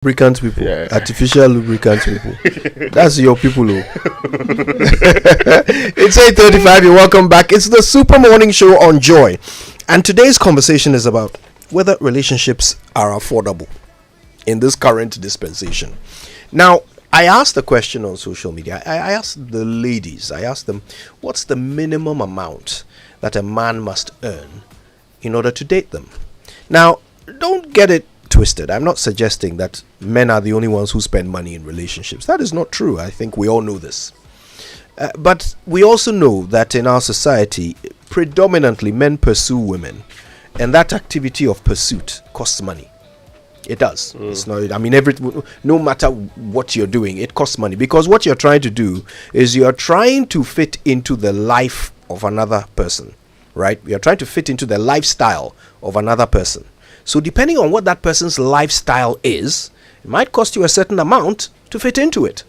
Lubricant people, Yeah. artificial lubricant people. That's your people. Oh. It's 8:35. You're welcome back. It's the Super Morning Show on Joy, and today's conversation is about whether relationships are affordable in this current dispensation. Now, I asked the question on social media. I asked the ladies. I asked them, what's the minimum amount that a man must earn in order to date them? Now, don't get it twisted. I'm not suggesting that men are the only ones who spend money in relationships. That is not true. I think we all know this. But we also know that in our society, predominantly men pursue women, and that activity of pursuit costs money. It does. It's not. I mean, no matter what you're doing, it costs money, because what you're trying to do is you're trying to fit into the life of another person, right? You're trying to fit into the lifestyle of another person. So depending on what that person's lifestyle is, it might cost you a certain amount to fit into it,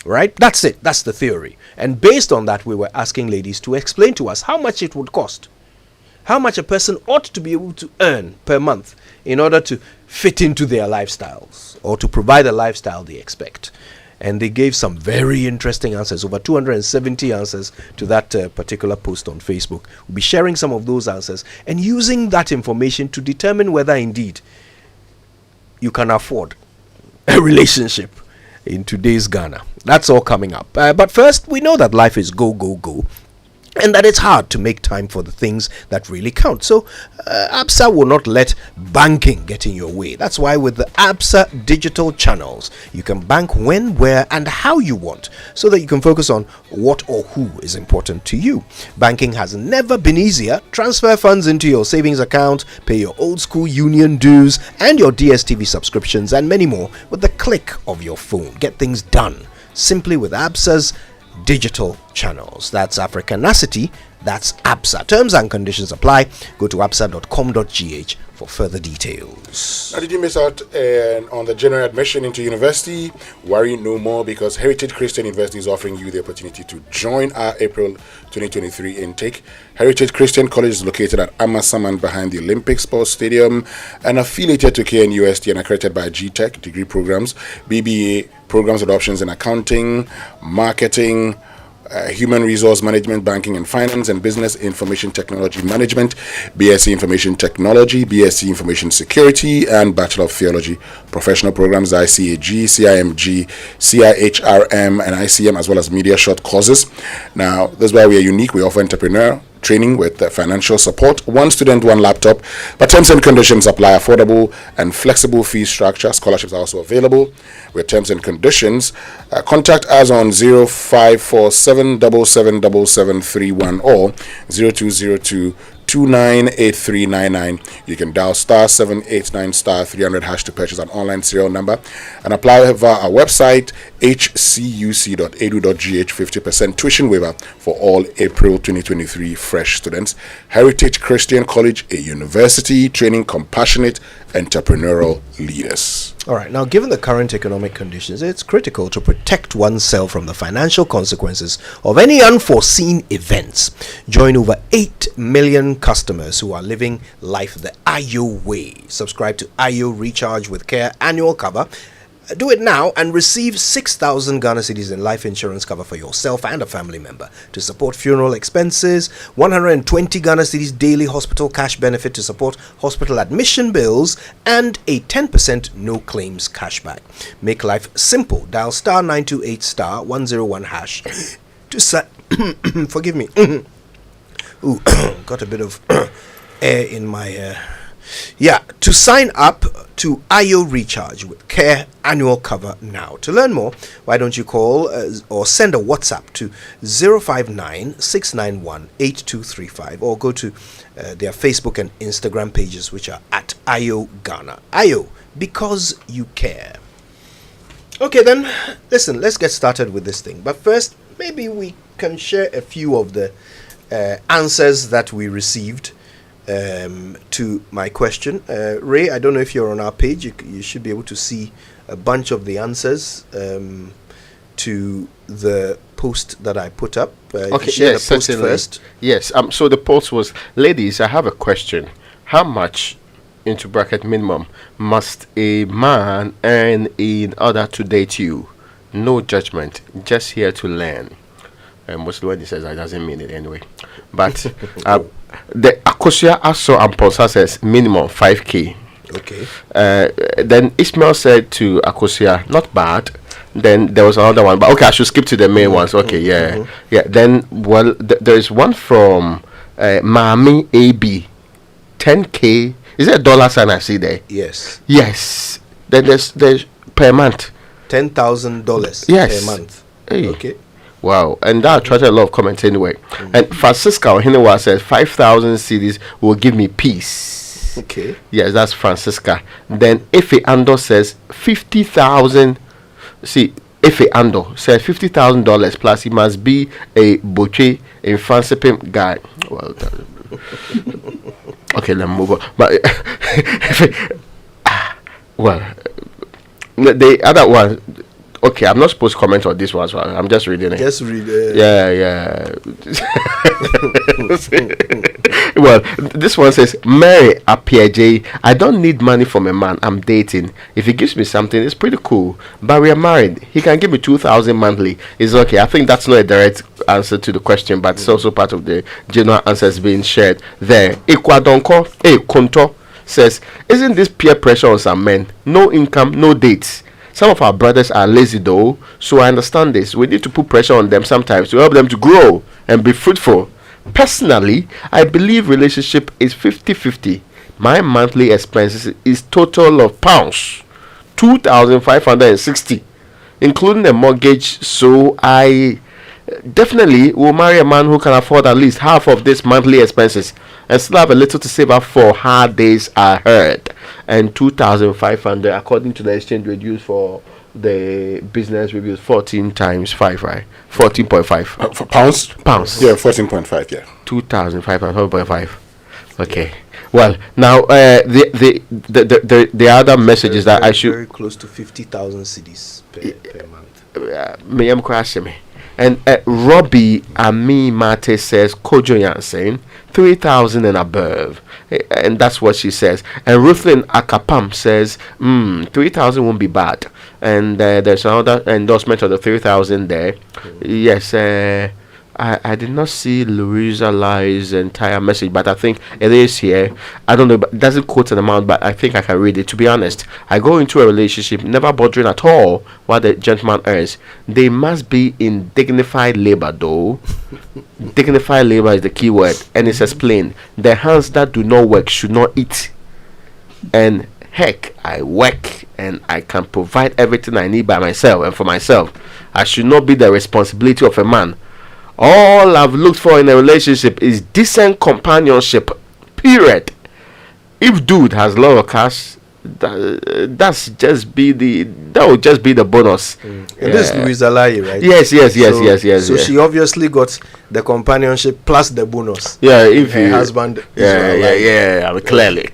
right? That's it. That's the theory. And based on that, we were asking ladies to explain to us how much it would cost, how much a person ought to be able to earn per month in order to fit into their lifestyles or to provide a lifestyle they expect. And they gave some very interesting answers, over 270 answers to that particular post on Facebook. We'll be sharing some of those answers and using that information to determine whether indeed you can afford a relationship in today's Ghana. That's all coming up. But first, we know that life is go, go, go, and that it's hard to make time for the things that really count. So ABSA will not let banking get in your way. That's why with the ABSA digital channels, you can bank when, where, and how you want, so that you can focus on what or who is important to you. Banking has never been easier. Transfer funds into your savings account, pay your old school union dues, and your DSTV subscriptions, and many more with the click of your phone. Get things done simply with ABSA's digital channels. That's Africanacity. That's ABSA. Terms and conditions apply. Go to absa.com.gh for further details. Now, did you miss out on the general admission into university? Worry no more, because Heritage Christian University is offering you the opportunity to join our April 2023 intake. Heritage Christian College is located at Amasaman behind the Olympic Sports Stadium and affiliated to KNUST and accredited by GTech degree programs, BBA programs with options in accounting, marketing, human resource management, banking and finance, and business information technology management, BSc information technology, BSc information security, and Bachelor of Theology. Professional programs ICAG, CIMG, CIHRM, and ICM, as well as media short courses. Now, this is why we are unique. We offer entrepreneur training with financial support, one student, one laptop, but terms and conditions apply. Affordable and flexible fee structure. Scholarships are also available with terms and conditions. Contact us on 0547 777731 or 0202 298399. You can dial star 789 star 300 hash to purchase an online serial number and apply via our website hcuc.edu.gh. 50% tuition waiver for all April 2023 fresh students. Heritage Christian College, a university training compassionate entrepreneurial leaders. All right. Now, given the current economic conditions, it's critical to protect oneself from the financial consequences of any unforeseen events. Join over 8 million customers who are living life the IO way. Subscribe to IO Recharge with Care annual cover. Do it now and receive 6,000 Ghana cedis in life insurance cover for yourself and a family member to support funeral expenses, 120 Ghana cedis daily hospital cash benefit to support hospital admission bills, and a 10% no claims cashback. Make life simple. Dial star 928 star 101 hash to set. Forgive me. Ooh, got a bit of air in my to sign up to IO Recharge with Care annual cover now. To learn more, why don't you call or send a WhatsApp to 059 691 8235 or go to their Facebook and Instagram pages, which are at IO Ghana. IO, because you care. Okay then, listen, let's get started with this thing. But first, maybe we can share a few of the answers that we received to my question. Ray, I don't know if you're on our page. You should be able to see a bunch of the answers to the post that I put up. Okay, yes, certainly. First. Yes. So the post was, ladies, I have a question. How much into bracket minimum, must a man earn in order to date you? No judgment, just here to learn. Mostly when he says that, doesn't mean it anyway. But the Akosia Aso Amposa says minimum 5K. Okay. Then Ishmael said to Akosia, not bad. Then there was another one, but okay, I should skip to the main ones. Okay, yeah. Then, well, there is one from Mami AB, 10K. Is it a dollar sign I see there? Yes. Yes. Then there's per month. $10,000 Yes. per month. Hey. Okay. Wow, and that attracted a lot of comments anyway. And Francisca Ohinewa says 5,000 CDs will give me peace. Okay. Yes, that's Francisca. Then Efe Ando says 50,000. See, Efe Ando says $50,000 plus he must be a boucher in Francipim guy. Well, okay, let me move on. But well, the other one. Okay, I'm not supposed to comment on this one, so I'm just reading it. Just read. Yeah. Well, this one says, Mary Appiaje, I don't need money from a man I'm dating. If he gives me something, it's pretty cool. But we are married. He can give me 2,000 monthly. It's okay. I think that's not a direct answer to the question, but it's also part of the general answers being shared there. Ikwadonko Konto says, isn't this peer pressure on some men? No income, no dates. Some of our brothers are lazy though, so I understand this. We need to put pressure on them sometimes to help them to grow and be fruitful. Personally, I believe relationship is 50-50. My monthly expenses is total of pounds 2,560, including the mortgage, so I definitely will marry a man who can afford at least half of this monthly expenses and still have a little to save up for hard days ahead. And 2,500 according to the exchange rate used for the business review, 14 times 5, right? 14.5 For pounds. Yeah, 14.5. Yeah. 2,500.5. Okay. Well, now the other message is that I should very close to 50,000 CDs per month. And Robbie Ami Mate says Kojo Yansen 3,000 and above, and that's what she says. And Ruthlin Akapam says 3,000 won't be bad. And there's another endorsement of the 3,000 there. Yes, I did not see Louisa Lai's entire message, but I think it is here. I don't know, but it doesn't quote an amount, but I think I can read it. To be honest, I go into a relationship never bothering at all what the gentleman earns. They must be in dignified labor, though. Dignified labor is the key word, and it's explained. The hands that do not work should not eat. And heck, I work and I can provide everything I need by myself and for myself. I should not be the responsibility of a man. All I've looked for in a relationship is decent companionship. Period. If dude has a lot of cash, that would just be the bonus. And this is Louisa Lai, right? Yes. So she obviously got the companionship plus the bonus. Yeah, if her husband. I mean, clearly.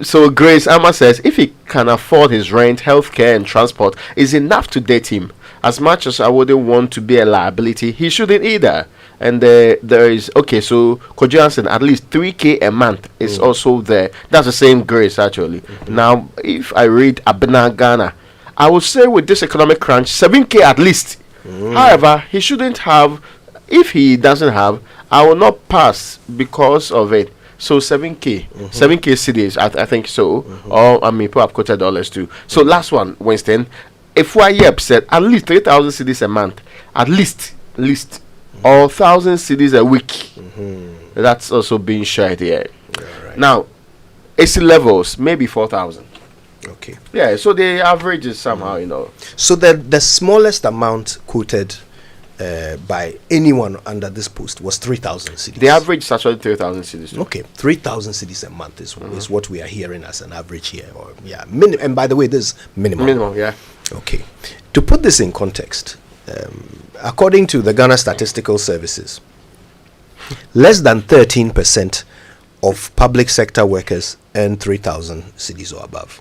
So Grace Amma says if he can afford his rent, healthcare, and transport, is enough to date him. As much as I wouldn't want to be a liability, he shouldn't either. And there is so Kojo Jansen, at least 3K a month is also there. That's the same Grace actually. Now, if I read Abena Ghana, I would say with this economic crunch, 7K at least. However, he shouldn't have. If he doesn't have, I will not pass because of it. So 7K, 7K CDs, I think so. Or I mean, people have quoted dollars too. So last one, Winston. If we are upset, at least 3,000 CDs a month, at least, or 1,000 CDs a week. That's also being shared here. Right. Now, AC levels maybe 4,000. Okay. Yeah, so the average is somehow, So the smallest amount quoted by anyone under this post was 3,000 CDs. The average is actually 3,000 CDs. Okay, 3,000 CDs a month is what we are hearing as an average here. Or and by the way, this is minimum. Minimum, yeah. Okay. To put this in context, according to the Ghana Statistical Services, less than 13% of public sector workers earn 3,000 CDs or above.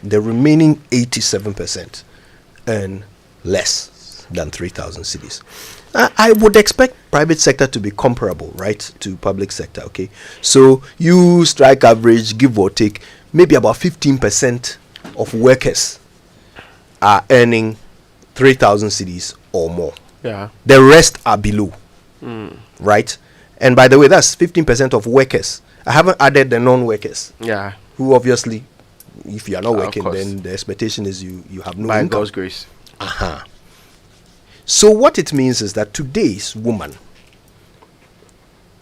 The remaining 87% earn less than 3,000 CDs. I would expect private sector to be comparable, right, to public sector. Okay, so you strike average, give or take, maybe about 15% of workers are earning 3,000 cedis or more. Yeah. The rest are below, right? And by the way, that's 15% of workers. I haven't added the non-workers, Yeah. who obviously, if you are not Of working, course. then the expectation is you have no By income. God's grace. So what it means is that today's woman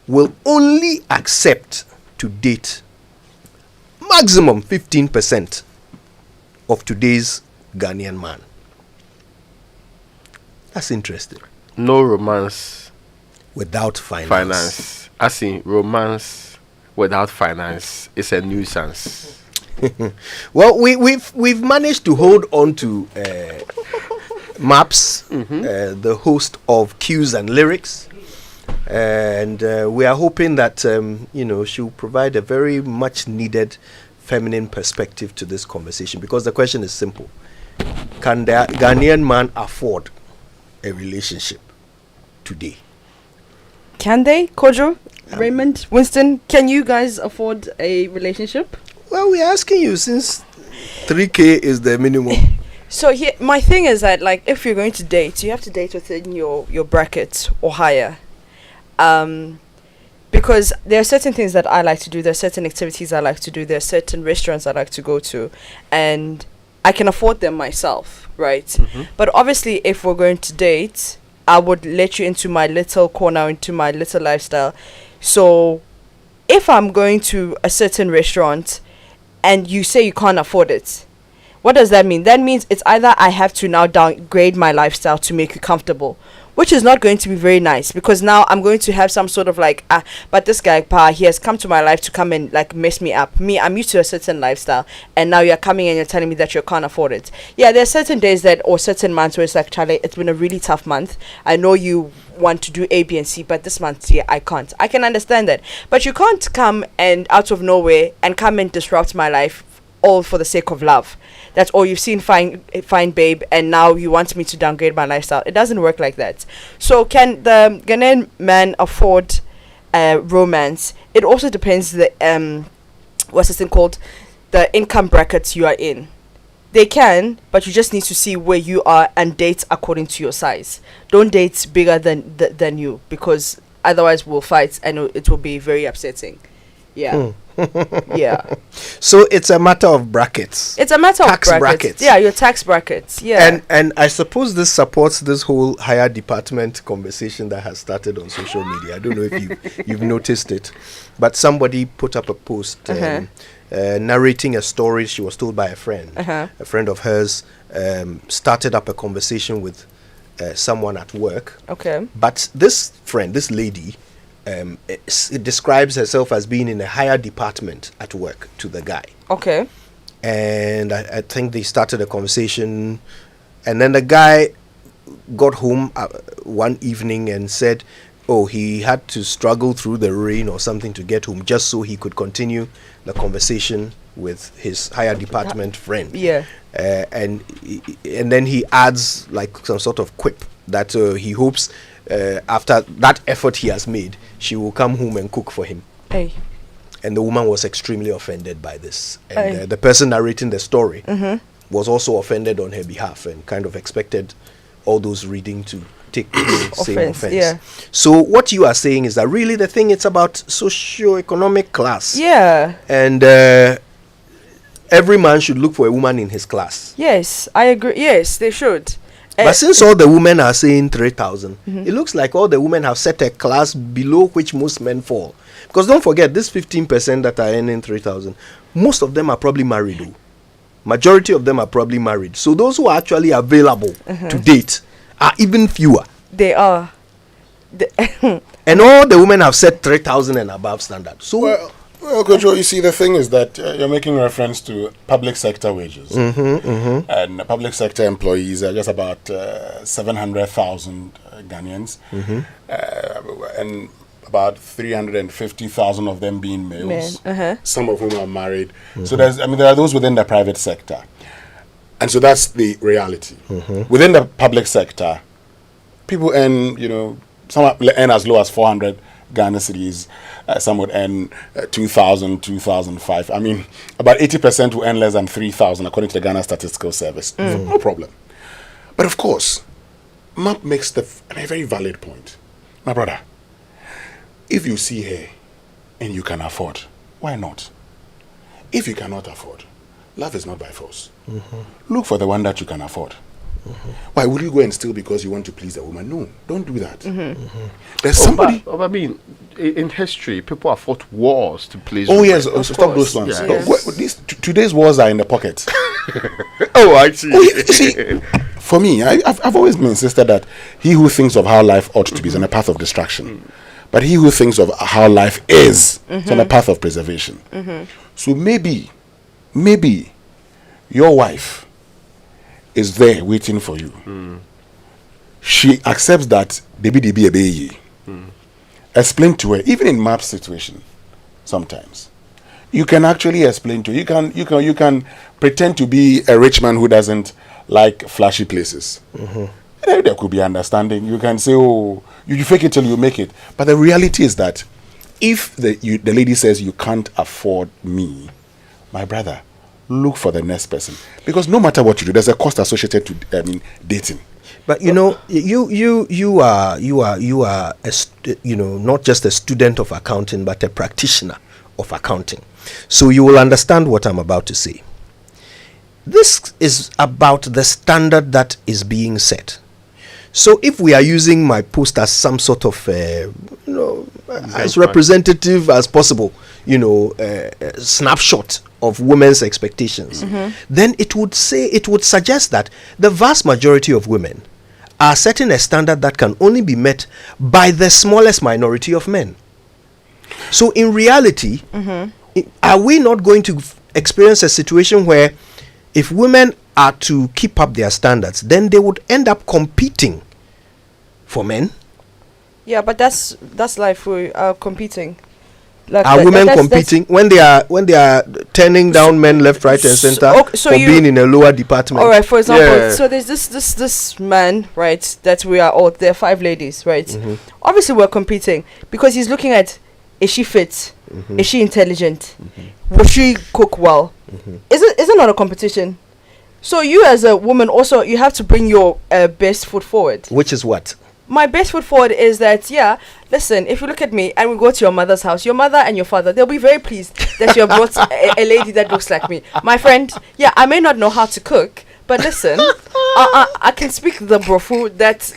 will only accept to date maximum 15% of today's Ghanaian man. That's interesting. No romance, Without finance. finance. As in romance without finance is a nuisance. Well, we've managed to hold on to Maps, the host of Cues and Lyrics, and we are hoping that she'll provide a very much needed feminine perspective to this conversation, because the question is simple: can the Ghanaian man afford a relationship today? Can they? Kojo, Raymond, Winston, can you guys afford a relationship? Well, we're asking you, since 3K is the minimum. So here, my thing is that, like, if you're going to date, you have to date within your bracket or higher. Because there are certain things that I like to do, there are certain activities I like to do, there are certain restaurants I like to go to, and I can afford them myself, right? But obviously, if we're going to date, I would let you into my little corner, into my little lifestyle. So if I'm going to a certain restaurant and you say you can't afford it, what does that mean? That means it's either I have to now downgrade my lifestyle to make you comfortable, which is not going to be very nice, because now I'm going to have some sort of like, but this guy, he has come to my life to come and like mess me up. I'm used to a certain lifestyle, and now you're coming and you're telling me that you can't afford it. Yeah, there are certain days that, or certain months where it's like, Charlie, it's been a really tough month. I know you want to do A, B, and C, but this month, yeah, I can't. I can understand that. But you can't come and out of nowhere and come and disrupt my life all for the sake of love. That's all you've seen, fine babe, and now you want me to downgrade my lifestyle. It doesn't work like that. So can the Ghanaian man afford romance? It also depends the what's this thing called, the income brackets you are in. They can, but you just need to see where you are and date according to your size. Don't date bigger than you, because otherwise we'll fight and it will be very upsetting. Yeah. Yeah. So it's a matter of brackets. It's a matter Tax of brackets. Yeah, your tax brackets. Yeah. And I suppose this supports this whole higher department conversation that has started on social media. I don't know if you've noticed it, but somebody put up a post narrating a story she was told by a friend. A friend of hers started up a conversation with someone at work. Okay. But this friend, this lady, it describes herself as being in a higher department at work to the guy. Okay. And I think they started a conversation, and then the guy got home one evening and said, oh, he had to struggle through the rain or something to get home, just so he could continue the conversation with his higher department friend. Yeah. And then he adds like some sort of quip that he hopes after that effort he has made, she will come home and cook for him. Hey. And the woman was extremely offended by this. And the person narrating the story was also offended on her behalf and kind of expected all those reading to take the same offense. Yeah. So what you are saying is that really the thing, it's about socio-economic class. Yeah. And every man should look for a woman in his class. Yes, I agree. Yes, they should. But since all the women are saying 3,000, it looks like all the women have set a class below which most men fall. Because don't forget, this 15% that are earning 3,000, most of them are probably married. Though. Majority of them are probably married. So those who are actually available to date are even fewer. They are. And all the women have set 3,000 and above standard. So Well, Kojo, you see, the thing is that you're making reference to public sector wages. And public sector employees are just about 700,000 Ghanaians. And about 350,000 of them being males, some of whom are married. So there are those within the private sector. And so that's the reality. Within the public sector, people earn, some earn as low as 400 Ghana cedis. Some would earn 2,000, 2,005. I mean, about 80% will earn less than 3,000 according to the Ghana Statistical Service. No problem. But of course, MAP makes a very valid point. My brother, if you see her and you can afford, why not? If you cannot afford, love is not by force. Look for the one that you can afford. Why would you go and steal because you want to please a woman? No, don't do that. There's somebody. But, I mean, in history, people have fought wars to please. Oh women. yes, stop those ones. Yes. Today's wars are in the pocket. Oh, I see. You see, for me, I've always been insisted that he who thinks of how life ought to be is on a path of distraction, but he who thinks of how life is on a path of preservation. So maybe your wife is there waiting for you. She accepts that debi ebeye. Explain to her, even in MAP's situation, sometimes you can actually explain to her. You can pretend to be a rich man who doesn't like flashy places. There could be understanding. You can say, "Oh, you fake it till you make it." But the reality is that if the lady says you can't afford me, my brother, look for the next person, because no matter what you do, there's a cost associated to dating. But you are not just a student of accounting, but a practitioner of accounting. So you will understand what I'm about to say. This is about the standard that is being set. So if we are using my post as some sort of as representative as possible, snapshot of women's expectations, then it would suggest that the vast majority of women are setting a standard that can only be met by the smallest minority of men. So in reality, are we not going to experience a situation where if women are to keep up their standards, then they would end up competing for men? Yeah, but that's life. We are competing. Are women competing when they are turning down men left, right, and center for being in a lower department? All right. For example, so there's this man, right? That we are all there are 5 ladies, right? Obviously, we're competing because he's looking at, is she fit? Is she intelligent? Will she cook well? Is it not a competition? So you as a woman also, you have to bring your best foot forward. Which is what? My best foot forward is that, listen, if you look at me and we go to your mother's house, your mother and your father, they'll be very pleased that you have brought a lady that looks like me. My friend, I may not know how to cook, but listen, I can speak the brofu that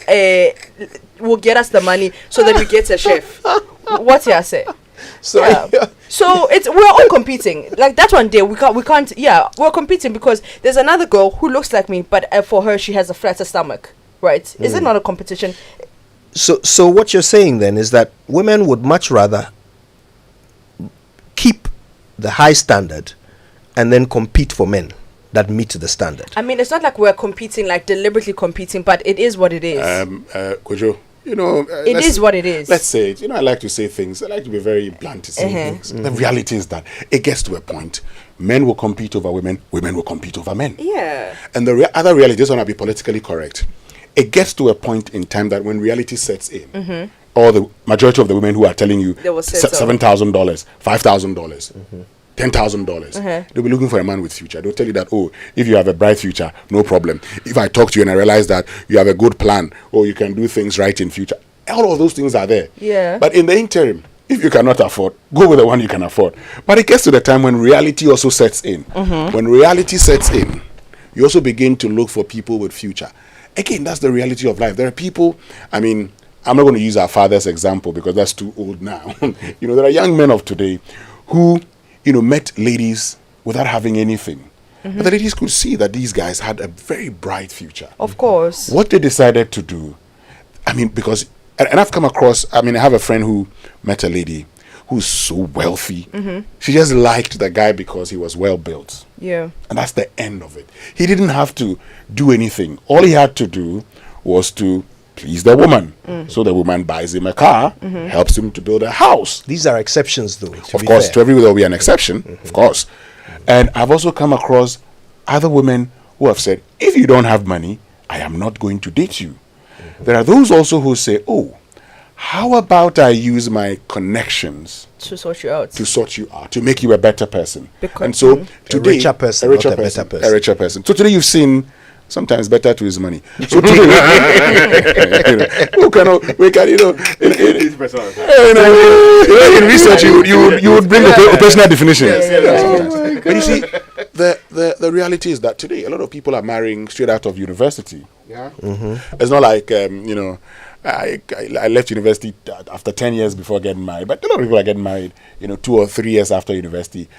will get us the money so that we get a chef. What you say? So we're all competing. Like that one day we can't we're competing because there's another girl who looks like me, but for her she has a flatter stomach, right? Is it not a competition? So what you're saying then is that women would much rather keep the high standard and then compete for men that meet the standard. I mean, it's not like we're competing, like deliberately competing, but it is what it is. Kojo, it is what it is. Let's say it. I like to say things. I like to be very blunt to say things. The reality is that it gets to a point. Men will compete over women. Women will compete over men. Yeah. And the other reality, this one will be politically correct. It gets to a point in time that when reality sets in, or the majority of the women who are telling you $7,000, $5,000, $10,000, they'll be looking for a man with future. They'll tell you that, if you have a bright future, no problem. If I talk to you and I realize that you have a good plan, or you can do things right in future, all of those things are there. Yeah. But in the interim, if you cannot afford, go with the one you can afford. But it gets to the time when reality also sets in. When reality sets in, you also begin to look for people with future. Again, that's the reality of life. There are people, I mean, I'm not going to use our father's example because that's too old now. There are young men of today who, met ladies without having anything. But the ladies could see that these guys had a very bright future. Of course. What they decided to do, because, and I've come across, I have a friend who met a lady who's so wealthy. She just liked the guy because he was well built. Yeah. And that's the end of it. He didn't have to do anything. All he had to do was to please the woman. So the woman buys him a car, helps him to build a house. These are exceptions, though. Of course, to everywhere there will be an exception, of course. And I've also come across other women who have said, if you don't have money, I am not going to date you. There are those also who say, oh, how about I use my connections To sort you out. to make you a better person. Because- And so today, richer person, a richer not a person, better person. a richer person. So today you've seen sometimes better to his money. So today, we can, in research you would bring a personal definition. But you see, the reality is that today a lot of people are marrying straight out of university. Yeah, it's not like I left university after 10 years before getting married, but a lot of people are getting married, 2 or 3 years after university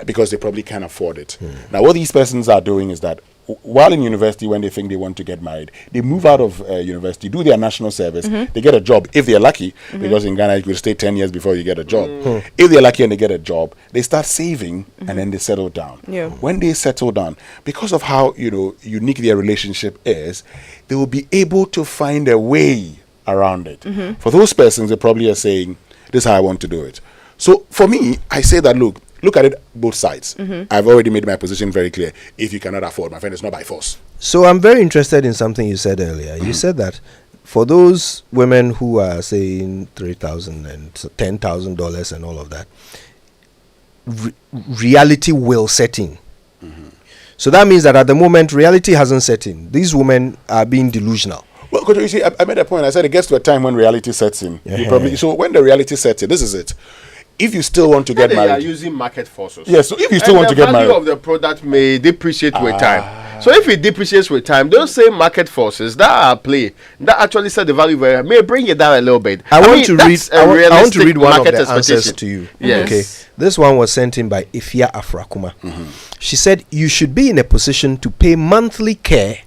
because they probably can't afford it. Now, what these persons are doing is that while in university, when they think they want to get married, they move out of university, do their national service, they get a job if they're lucky, because in Ghana you will stay 10 years before you get a job. If they're lucky and they get a job, they start saving and then they settle down. Yeah. When they settle down, because of how unique their relationship is, they will be able to find a way around it. For those persons, they probably are saying, this is how I want to do it. So for me, I say that look at it both sides. I've already made my position very clear. If you cannot afford, my friend, it's not by force. So I'm very interested in something you said earlier. You said that for those women who are saying $3,000 and $10,000 and all of that, reality will set in. So that means that at the moment, reality hasn't set in. These women are being delusional. Well, you see, I made a point. I said it gets to a time when reality sets in. Yeah. So when the reality sets in, this is it. If you still want to get They are married, using market forces. yes. So if you still want to get the married, value of the product may depreciate with time. So if it depreciates with time, those same market forces that are play that actually set the value very may bring it down a little bit. I want to that's read. a I want to realistic read one of market the answers expectation. to you. Yes. Okay. This one was sent in by Ifia Afrakuma. She said you should be in a position to pay monthly care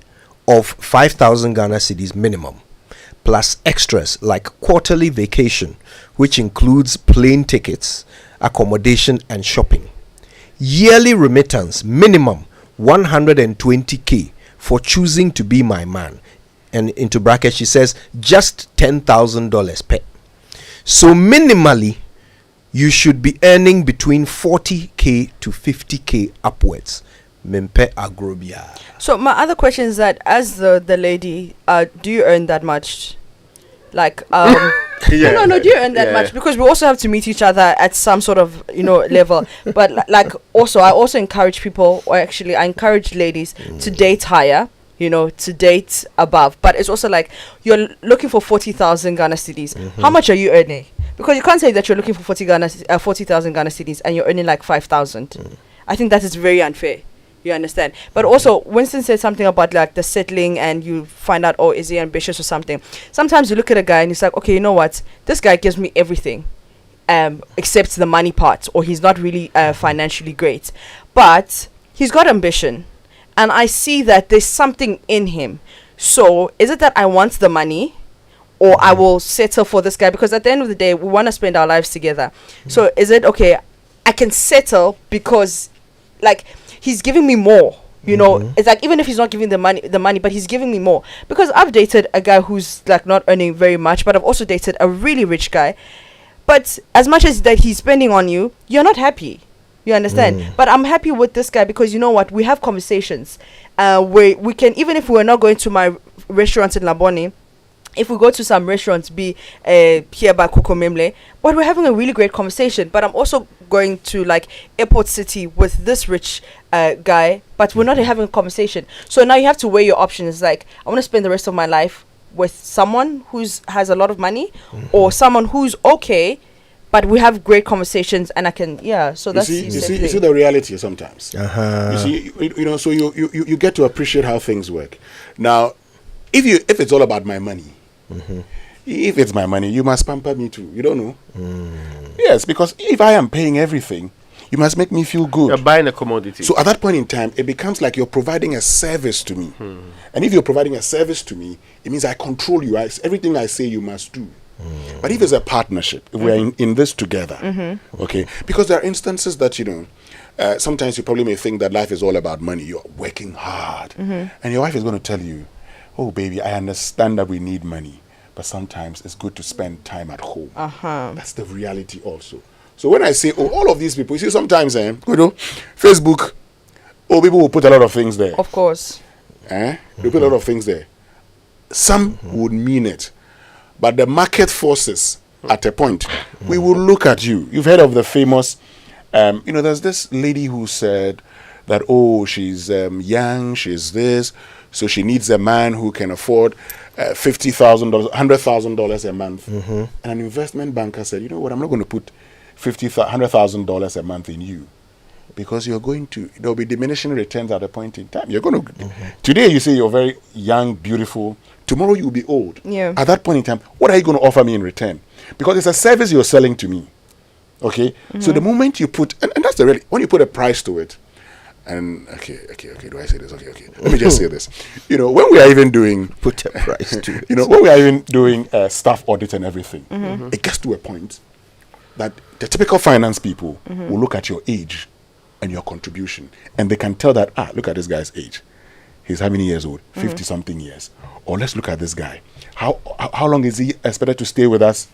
of 5,000 Ghana cedis minimum, plus extras like quarterly vacation, which includes plane tickets, accommodation, and shopping. Yearly remittance minimum 120k for choosing to be my man. And into brackets she says just $10,000 per. So minimally you should be earning between 40k to 50k upwards. Mempe agrobia. So my other question is that as the lady, do you earn that much? Like no, do you earn that much? Because we also have to meet each other at some sort of level. But I also encourage people, or actually I encourage ladies to date higher, to date above. But it's also like you're looking for 40,000 Ghana cedis. How much are you earning? Because you can't say that you're looking for 40,000 Ghana cedis and you're earning like 5,000. I think that is very unfair. You understand? But also, Winston said something about like the settling, and you find out, oh, is he ambitious or something? Sometimes you look at a guy and it's like, okay, you know what? This guy gives me everything, except the money part, or he's not really financially great, but he's got ambition, and I see that there's something in him. So, is it that I want the money, or I will settle for this guy? Because at the end of the day, we want to spend our lives together. So, is it okay? I can settle because, like, he's giving me more, it's like, even if he's not giving the money, but he's giving me more. Because I've dated a guy who's like not earning very much, but I've also dated a really rich guy. But as much as that he's spending on you, you're not happy. You understand? But I'm happy with this guy because you know what? We have conversations where we can, even if we're not going to my restaurant in Labone, if we go to some restaurants, be here by Coco Memle, but we're having a really great conversation. But I'm also going to like Airport City with this rich guy, but we're not having a conversation. So now you have to weigh your options. Like, I want to spend the rest of my life with someone who's has a lot of money, or someone who's okay, but we have great conversations, and I can So that's you see the reality sometimes. You see, so you get to appreciate how things work. Now, if it's all about my money. If it's my money, you must pamper me too. You don't know? Yes, because if I am paying everything, you must make me feel good. You're buying a commodity. So at that point in time, it becomes like you're providing a service to me. And if you're providing a service to me, it means I control you. Everything I say, you must do. But if it's a partnership, if we're in this together, okay? Because there are instances that, sometimes you probably may think that life is all about money. You're working hard. And your wife is going to tell you, oh, baby, I understand that we need money, but sometimes it's good to spend time at home. That's the reality also. So when I say, oh, all of these people, you see, sometimes, Facebook, people will put a lot of things there. Of course. They put a lot of things there. some would mean it, but the market forces at a point, we will look at you. You've heard of the famous, there's this lady who said that, she's young, she's this, so she needs a man who can afford $50,000, $100,000 a month. And an investment banker said, you know what, I'm not going to put $100,000 a month in you, because there'll be diminishing returns at a point in time. You're going to, today you say you're very young, beautiful. Tomorrow you'll be old. Yeah. At that point in time, what are you going to offer me in return? Because it's a service you're selling to me. Okay? So the moment you put, and that's when you put a price to it, and okay, do I say this? Okay. Let me just say this. When we are even doing, Put a price to it. when we are even doing staff audit and everything, it gets to a point that the typical finance people will look at your age and your contribution, and they can tell that, look at this guy's age. He's how many years old? 50 something years. Or let's look at this guy. How long is he expected to stay with us?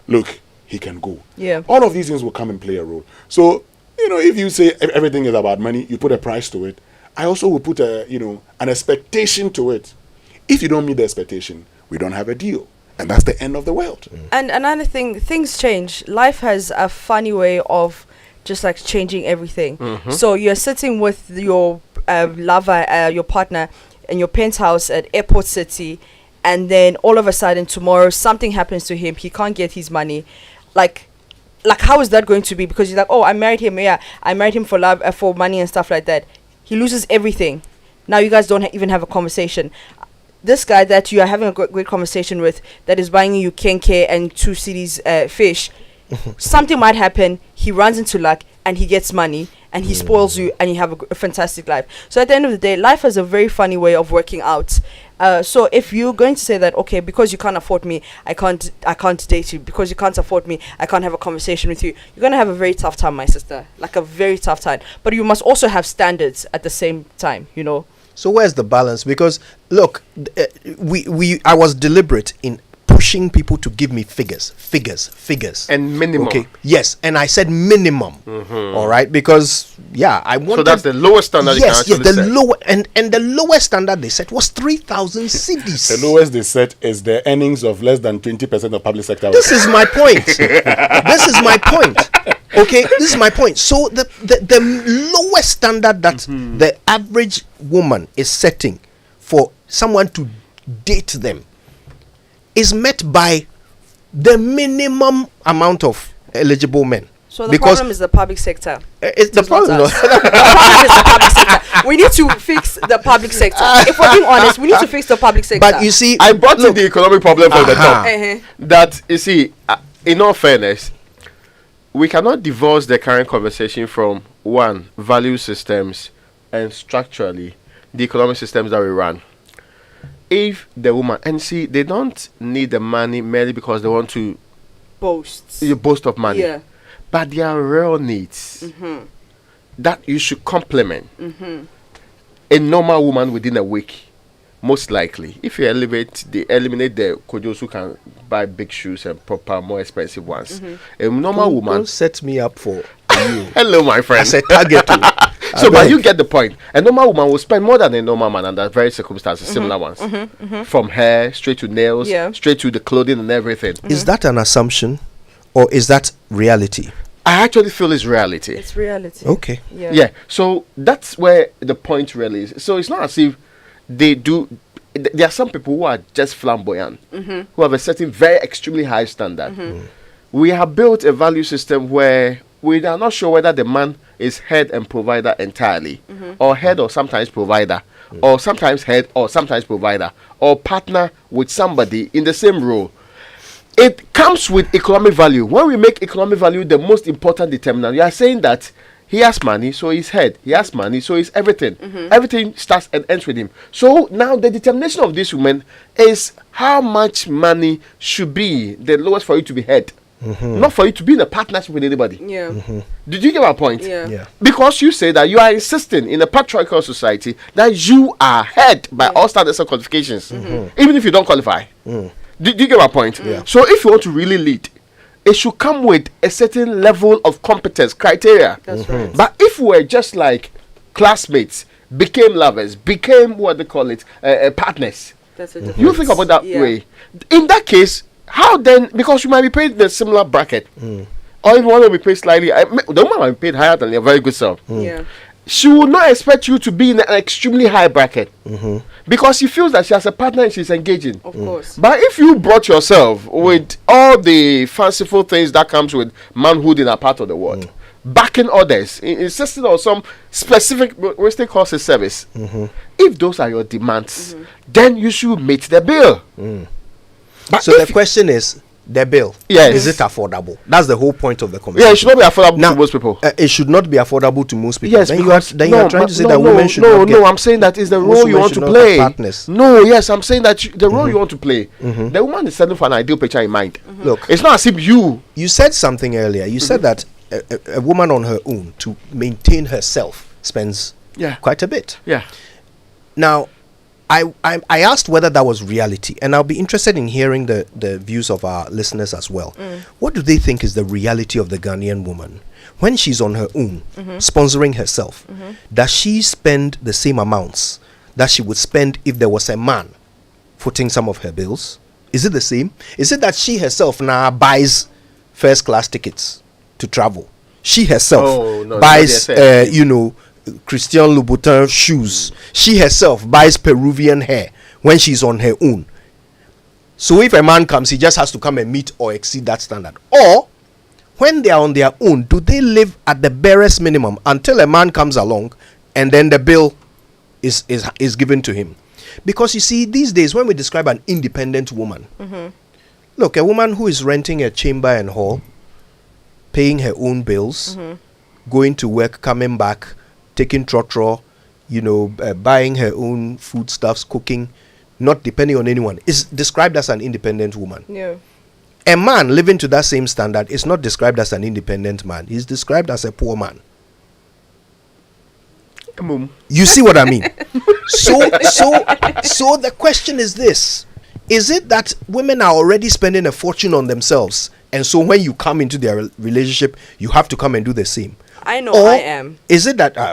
Look, he can go. Yeah. All of these things will come and play a role. So, if you say everything is about money, you put a price to it. I also will put an expectation to it. If you don't meet the expectation, we don't have a deal. And that's the end of the world. And another thing, things change. Life has a funny way of just like changing everything. So you're sitting with your lover, your partner, in your penthouse at Airport City, and then all of a sudden tomorrow something happens to him. He can't get his money. Like how is that going to be? Because he's like, I married him. Yeah, I married him for love, for money and stuff like that. He loses everything. Now you guys don't even have a conversation. This guy that you are having a great conversation with, that is buying you kenke and 2 CDs fish, something might happen. He runs into luck and he gets money and he spoils you and you have a fantastic life. So at the end of the day, life has a very funny way of working out. So if you're going to say that, okay, because you can't afford me, I can't date you. Because you can't afford me, I can't have a conversation with you. You're going to have a very tough time, my sister. Like a very tough time. But you must also have standards at the same time, So where's the balance? Because look, I was deliberate in pushing people to give me figures and minimum. Okay, yes, and I said minimum. All right, because I wanted. So that's the lowest standard. Yes, the lower and the lowest standard they set was 3,000 cedis. The lowest they set is the earnings of less than 20% of public sector. This is my point. Okay, this is my point. So the lowest standard that the average woman is setting for someone to date them is met by the minimum amount of eligible men. So the problem is the public sector. It's the problem. The problem is the public sector. We need to fix the public sector. If we're being honest, we need to fix the public sector. But you see, I brought in the economic problem from the top. That, you see, in all fairness, we cannot divorce the current conversation from, one, value systems, and structurally, the economic systems that we run. If the woman, and see, they don't need the money merely because they want to boast of money. Yeah. But there are real needs that you should complement. A normal woman within a week, most likely, if you eliminate the kojos who can buy big shoes and proper, more expensive ones. A normal woman. Don't set me up for you. Hello, my friend. As a target. So, but you get the point. A normal woman will spend more than a normal man under very circumstances, similar ones. From hair, straight to nails, straight to the clothing and everything. Is that an assumption or is that reality? I actually feel it's reality. It's reality. Okay. Yeah. So that's where the point really is. So it's not as if they do. There are some people who are just flamboyant, who have a certain very extremely high standard. We have built a value system where we are not sure whether the man is head and provider entirely, or head or sometimes provider, or sometimes head or sometimes provider, or partner with somebody in the same role. It comes with economic value. When we make economic value the most important determinant, we are saying that he has money, so he's head. He has money, so he's everything. Everything starts and ends with him. So now the determination of this woman is how much money should be the lowest for you to be head. Not for you to be in a partnership with anybody. Did you get my point? Yeah. Because you say that you are insisting in a patriarchal society that you are head by all standards and qualifications, even if you don't qualify. Did you get my point? So if you want to really lead, it should come with a certain level of competence criteria. That's right. But if we're just like classmates, became lovers, became what they call it, partners, That's a difference. You think about that Yeah. way. In that case, how then? Because you might be paid the similar bracket, or if you want to be paid slightly, the woman might be paid higher than your very good self. Yeah. She will not expect you to be in an extremely high bracket because she feels that she has a partner and she's engaging. Of course. But if you brought yourself with all the fanciful things that comes with manhood in a part of the world, backing others, insisting on some specific realistic course service, if those are your demands, then you should meet the bill. But So the question is, the bill, Yes. is it affordable? That's the whole point of the yeah, conversation. it should not be affordable Now, to most people. It should not be affordable to most people. Yes, then because you are trying to say that women should not get. No, I'm saying that is the most role you women want should to not play. have partners. No, yes, I'm saying that the role you want to play. The woman is settling for an ideal picture in mind. Look, It's not as if you. you said something earlier. You said that a woman on her own to maintain herself spends Yeah. quite a bit. Yeah. Now, I asked whether that was reality, and I'll be interested in hearing the views of our listeners as well. What do they think is the reality of the Ghanaian woman when she's on her own, sponsoring herself? Does she spend the same amounts that she would spend if there was a man footing some of her bills? Is it the same? Is it that she herself now buys first class tickets to travel? She herself Oh, no, buys, that's what they Christian Louboutin shoes. She herself buys Peruvian hair when she's on her own. So if a man comes, he just has to come and meet or exceed that standard. Or when they are on their own, do they live at the barest minimum until a man comes along and then the bill is given to him? Because you see, these days when we describe an independent woman, look, a woman who is renting a chamber and hall, paying her own bills, going to work, coming back, taking trotro, buying her own foodstuffs, cooking, not depending on anyone, is described as an independent woman. Yeah. A man living to that same standard is not described as an independent man. He's described as a poor man. You see what I mean? So the question is this: is it that women are already spending a fortune on themselves, and so when you come into their relationship, you have to come and do the same? I know Or I am. is it that there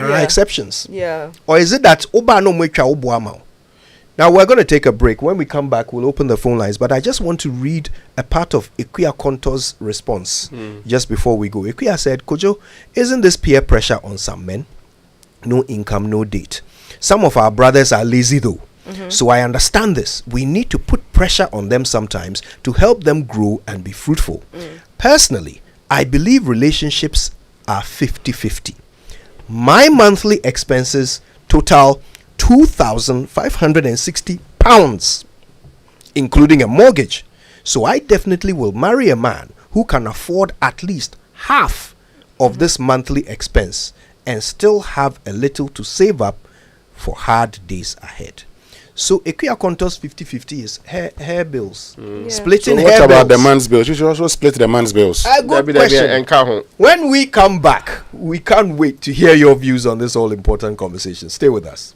are Yeah. exceptions? Yeah. Or is it that oba no mwecha obuama? Now we're going to take a break. When we come back, we'll open the phone lines. But I just want to read a part of Ikuya Konto's response just before we go. Ikuya said, "Kojo, isn't this peer pressure on some men? No income, no date. Some of our brothers are lazy though. So I understand this. We need to put pressure on them sometimes to help them grow and be fruitful. Personally, I believe relationships are 50-50. My monthly expenses total £2,560, including a mortgage. So I definitely will marry a man who can afford at least half of this monthly expense and still have a little to save up for hard days ahead." So Ekuya Konto's 50-50 is hair bills. Yeah. Splitting So hair what about bills. the man's bills? You should also split the man's bills. A good question. When we come back, we can't wait to hear your views on this all important conversation. Stay with us.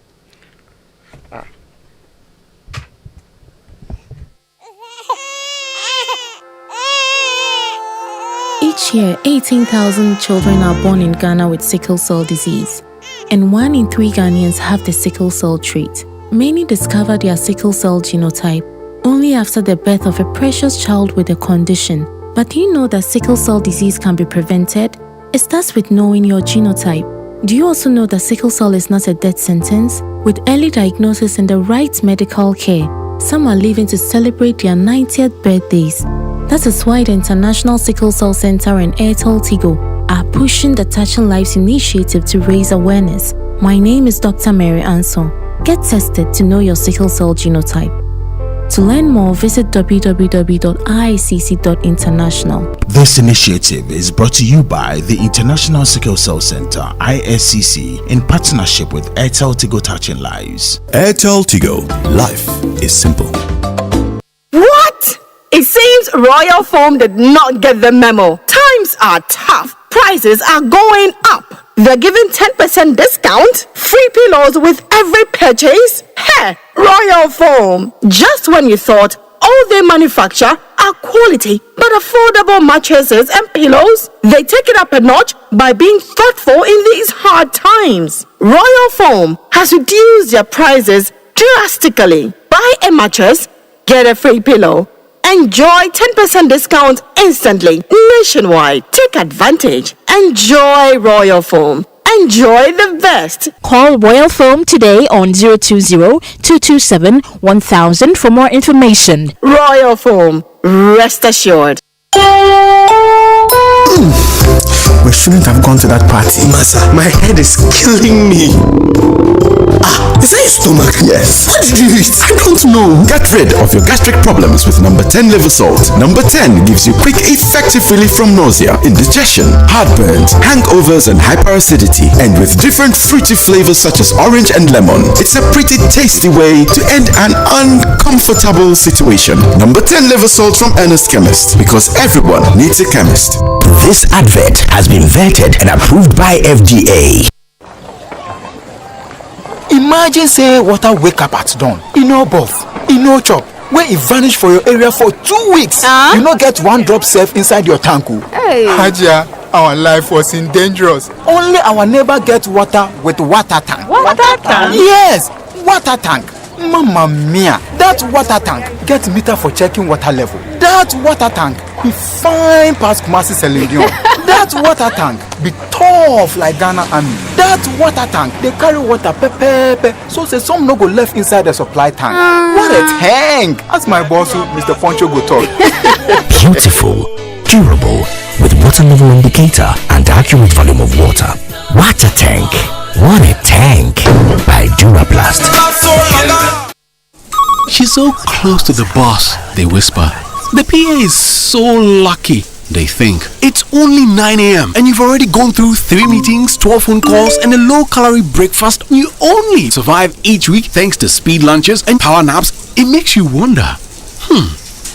Each year, 18,000 children are born in Ghana with sickle cell disease, and 1 in 3 Ghanaians have the sickle cell trait. Many discover their sickle cell genotype only after the birth of a precious child with the condition. But do you know that sickle cell disease can be prevented? It starts with knowing your genotype. Do you also know that sickle cell is not a death sentence? With early diagnosis and the right medical care, some are living to celebrate their 90th birthdays. That is why the International Sickle Cell Center and Airtel Tigo are pushing the Touching Lives initiative to raise awareness. My name is Dr. Mary Anson. Get tested to know your sickle cell genotype. To learn more, visit www.iicc.international. This initiative is brought to you by the International Sickle Cell Center, ISCC, in partnership with Airtel Tigo Touching Lives. Airtel Tigo. Life is simple. What? It seems Royal Foam did not get the memo. Times are tough. Prices are going up. They're giving 10% discount, free pillows with every purchase. Hey, Royal Foam. Just when you thought all they manufacture are quality but affordable mattresses and pillows, they take it up a notch by being thoughtful in these hard times. Royal Foam has reduced their prices drastically. Buy a mattress, get a free pillow. Enjoy 10% discount instantly nationwide. Take advantage. Enjoy Royal Foam. Enjoy the best. Call Royal Foam today on 020-227-1000 for more information. Royal Foam. Rest assured. We shouldn't have gone to that party. Masa, my head is killing me. Is that your stomach? Yes. What did you eat? I don't know. Get rid of your gastric problems with number 10 liver salt. Number 10 gives you quick, effective relief from nausea, indigestion, heartburns, hangovers, and hyperacidity. And with different fruity flavors such as orange and lemon, it's a pretty tasty way to end an uncomfortable situation. Number 10 liver salt from Ernest Chemist, because everyone needs a chemist. This advert has been vetted and approved by FDA. Imagine say water wake up at dawn. You know both. You know chop. When it vanish for your area for 2 weeks. You not get one drop safe inside your tank. Hey. Hajia, our life was in dangerous. Only our neighbor gets water with water tank. Water tank? Yes, water tank. Mamma mia, that water tank gets meter for checking water level. That water tank be fine past Kumasi Selendion. That water tank be tough like Ghana Army. That water tank they carry water pepe, so say some no go left inside the supply tank. What a tank! As my boss Mr. Poncho go talk. Beautiful, durable, with water level indicator and accurate volume of water. Water tank. What a tank! By Duraplast. She's so close to the boss, they whisper. The PA is so lucky, they think. It's only 9 a.m. and you've already gone through 3 meetings, 12 phone calls, and a low-calorie breakfast. You only survive each week thanks to speed lunches and power naps. It makes you wonder,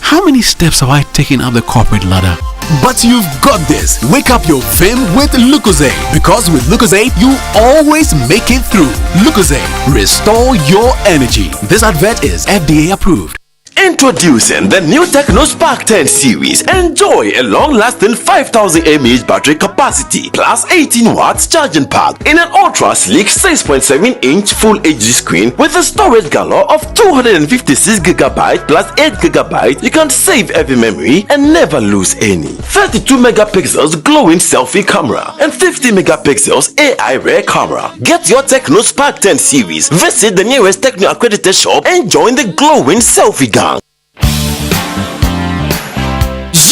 how many steps have I taken up the corporate ladder? But you've got this. Wake up your vim with Lucozade. Because with Lucozade, you always make it through. Lucozade, restore your energy. This advert is FDA approved. Introducing the new Techno Spark 10 series. Enjoy a long-lasting 5000 mAh battery capacity plus 18 watts charging pack in an ultra-sleek 6.7-inch Full HD screen with a storage galore of 256GB plus 8GB. You can save every memory and never lose any. 32 megapixels glowing selfie camera and 50 megapixels AI rear camera. Get your Techno Spark 10 series. Visit the nearest Techno accredited shop and join the glowing selfie gang.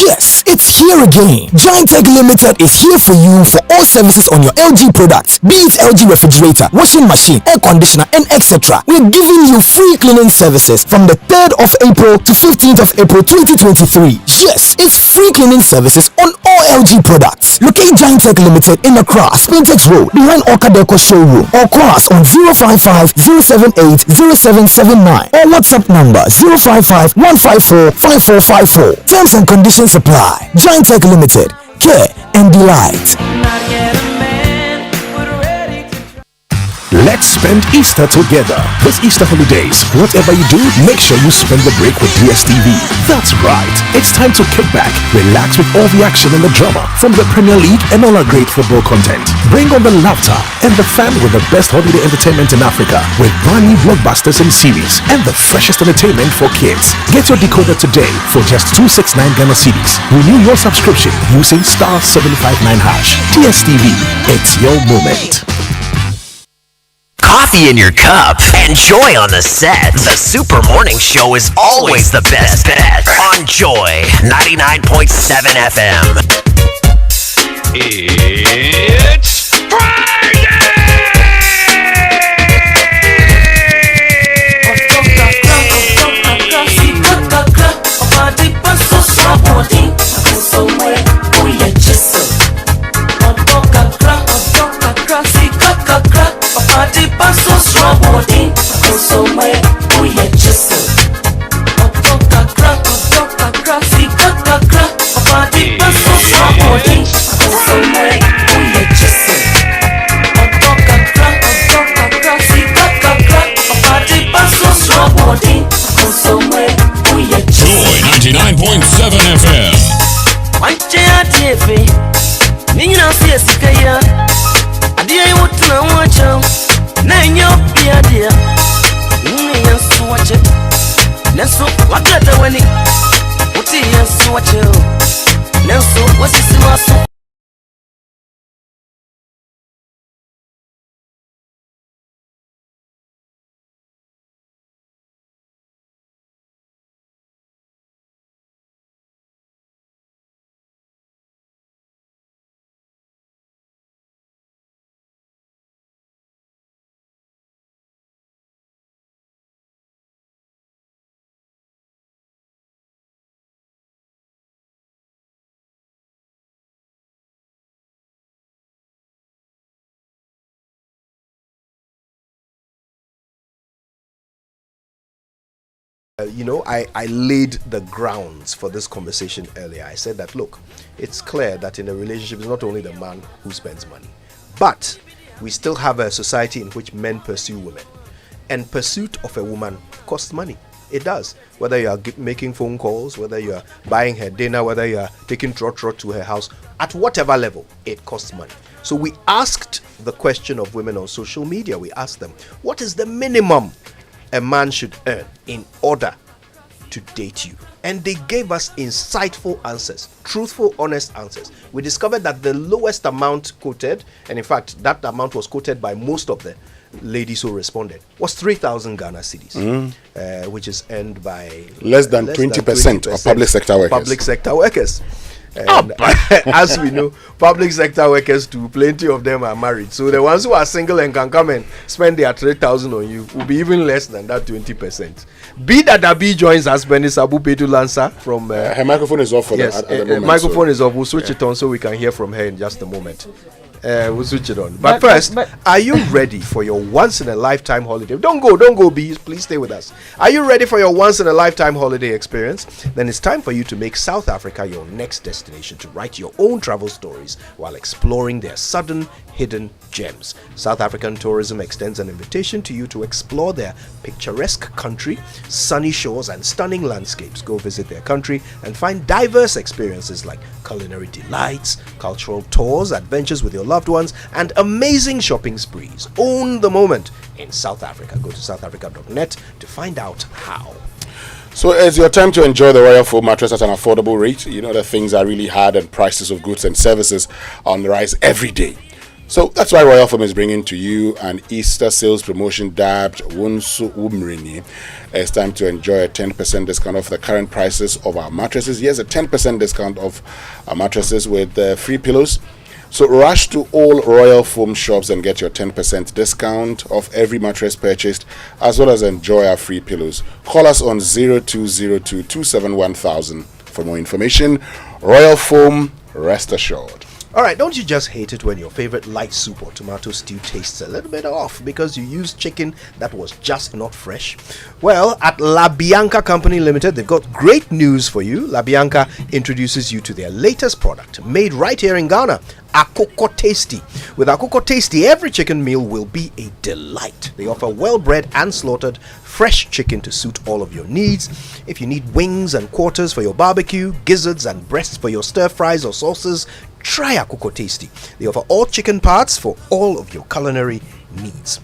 Yes, it's here again. Giant Tech Limited is here for you for all services on your LG products, be it LG refrigerator, washing machine, air conditioner, and etc. We're giving you free cleaning services from the 3rd of April to 15th of April 2023. Yes, it's free cleaning services on all LG products. Locate Giant Tech Limited in Accra, Spintex Road, behind Orca Deco showroom, or call us on 055-078-0779 or WhatsApp number 055-154-5454. Terms and conditions apply. Giant Tech Limited. Care and delight. Let's spend Easter together. This Easter holidays, whatever you do, make sure you spend the break with DSTV. That's right. It's time to kick back, relax with all the action and the drama from the Premier League and all our great football content. Bring on the laughter and the fun with the best holiday entertainment in Africa with brand new blockbusters and series and the freshest entertainment for kids. Get your decoder today for just 269 Ghana cedis. Renew your subscription using *759#. DSTV. It's your moment. Coffee in your cup and joy on the set. The Super Morning Show is always the best bet on Joy 99.7 FM. It's Friday! Joy 99.7 FM. so what the when it what is so what you now so what's this so I laid the grounds for this conversation earlier. I said that, look, it's clear that in a relationship, it's not only the man who spends money, but we still have a society in which men pursue women. And pursuit of a woman costs money. It does. Whether you are making phone calls, whether you are buying her dinner, whether you are taking trot to her house, at whatever level, it costs money. So we asked the question of women on social media. We asked them, what is the minimum a man should earn in order to date you? And they gave us insightful answers, truthful, honest answers. We discovered that the lowest amount quoted, and in fact that amount was quoted by most of the ladies who responded, was 3,000 Ghana cedis, which is earned by less than 20% of public sector workers. And as we know, public sector workers too, plenty of them are married. So the ones who are single and can come and spend their 3,000 on you will be even less than that 20%. B Dadabi joins us, Benis Abu Petu Lansa from... her microphone is off for yes, at the moment. Microphone is off. We'll switch it on so we can hear from her in just a moment. We'll switch it on. But first, are you ready for your once-in-a-lifetime holiday? Don't go, B. Please stay with us. Are you ready for your once-in-a-lifetime holiday experience? Then it's time for you to make South Africa your next destination, to write your own travel stories while exploring their sudden hidden gems. South African Tourism extends an invitation to you to explore their picturesque country, sunny shores and stunning landscapes. Go visit their country and find diverse experiences like culinary delights, cultural tours, adventures with your loved ones, and amazing shopping sprees. Own the moment in South Africa. Go to southafrica.net to find out how. So it's your time to enjoy the Royal Foam mattress at an affordable rate. You know that things are really hard and prices of goods and services are on the rise every day. So that's why Royal Foam is bringing to you an Easter sales promotion dubbed Wunsu Umrini. It's time to enjoy a 10% discount off the current prices of our mattresses. Yes, a 10% discount off our mattresses with free pillows. So rush to all Royal Foam shops and get your 10% discount off every mattress purchased, as well as enjoy our free pillows. Call us on 0202 271,000 for more information. Royal Foam, rest assured. Alright, don't you just hate it when your favorite light soup or tomato stew tastes a little bit off because you used chicken that was just not fresh? Well, at La Bianca Company Limited, they've got great news for you. La Bianca introduces you to their latest product, made right here in Ghana, Akoko Tasty. With Akoko Tasty, every chicken meal will be a delight. They offer well-bred and slaughtered fresh chicken to suit all of your needs. If you need wings and quarters for your barbecue, gizzards and breasts for your stir fries or sauces, try Akoko Tasty. They offer all chicken parts for all of your culinary needs.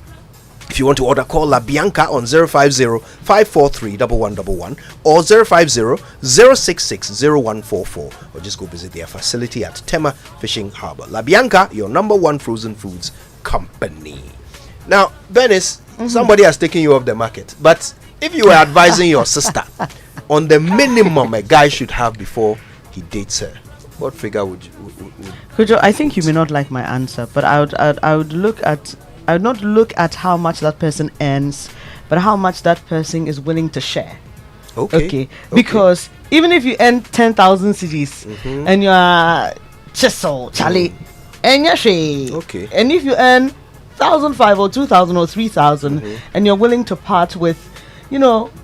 If you want to order, call La Bianca on 050-543-1111 or 050-066-0144, or just go visit their facility at Tema Fishing Harbour. La Bianca, your #1 frozen foods company. Now, Venice, somebody has taken you off the market, but if you were advising your sister on the minimum a guy should have before he dates her, what figure would you? Kujo, I think you may not like my answer, but I would not look at how much that person earns, but how much that person is willing to share. Okay. Because even if you earn 10,000 cedis and you are Chisel, Charlie, and Yashi, and if you earn 1,500 or 2,000 or 3,000 and you're willing to part with,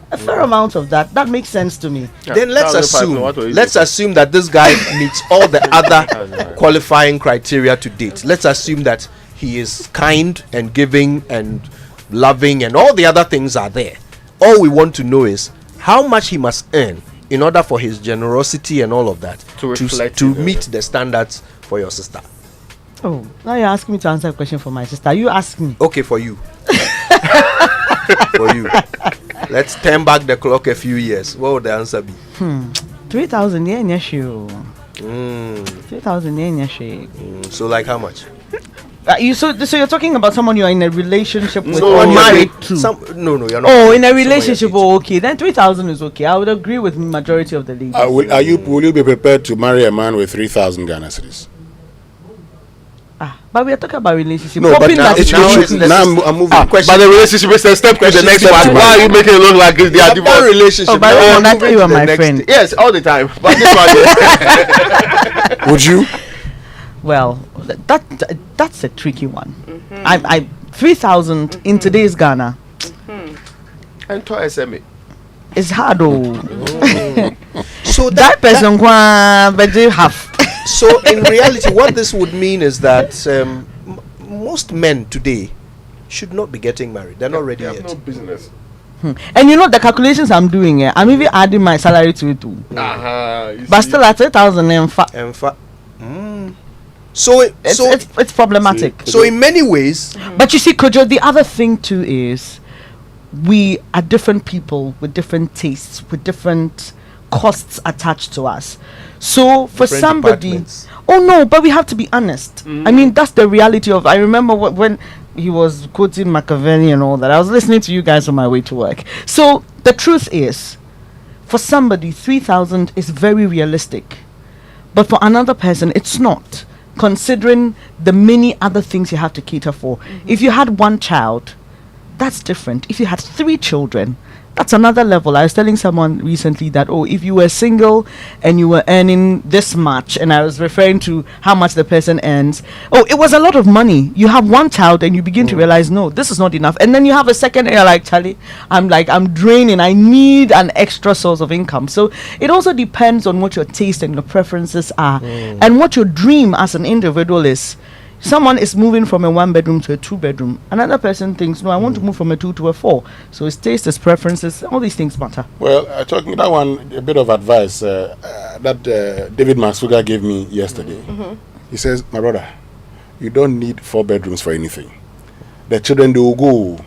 a fair amount of that makes sense to me. Then let's assume that this guy meets all the other qualifying criteria to date. Let's assume that he is kind and giving and loving and all the other things are there. All we want to know is how much he must earn in order for his generosity and all of that to meet the standards for your sister. Oh, now you're asking me to answer a question for my sister. You ask me. Okay, for you. For you. Let's turn back the clock a few years. What would the answer be? 3,000 yen, yes, you. 3,000 3,000 yen, yes, you. So like how much? So you're talking about someone you're in a relationship with No, or you're married dating- to? No, you're not. Oh, in a Someone relationship, okay. Then 3,000 is okay. I would agree with majority of the ladies. Will you be prepared to marry a man with 3,000 Ghana cedis? But we are talking about relationship. No, but Hoping now that it's it should- I'm moving. But the relationship is a step to the next part. Why are you making it look like they are divorced? Relationship. Oh, by the way, I thought you were my friend. Yes, all the time. But this one, Would you? Well, that's a tricky one. 3,000 in today's Ghana and to SME. is hard. Oh, So that person but they have. So in reality, what this would mean is that most men today should not be getting married. They're not ready yet. No business. And you know the calculations I'm doing here. I'm even adding my salary to it too. But still at 3,000 So it's problematic. So in many ways, but you see, Kojo, the other thing too is we are different people with different tastes, with different costs attached to us. So for Different somebody, departments. oh no, but we have to be honest. I mean, that's the reality of. I remember when he was quoting Machiavelli and all that. I was listening to you guys on my way to work. So the truth is, for somebody, 3,000 is very realistic, but for another person, it's not. Considering the many other things you have to cater for. If you had one child, that's different. If you had 3 children, that's another level. I was telling someone recently that, if you were single and you were earning this much, and I was referring to how much the person earns, it was a lot of money. You have one child and you begin to realize, no, this is not enough. And then you have a second and you're like, Charlie, I'm draining. I need an extra source of income. So it also depends on what your taste and your preferences are and what your dream as an individual is. Someone is moving from a 1-bedroom to a 2-bedroom. Another person thinks, no, I want to move from a 2 to a 4. So his taste, his preferences, all these things matter. Well, talking that one, a bit of advice that David Masuga gave me yesterday. He says, my brother, you don't need 4 bedrooms for anything. The children, they will go.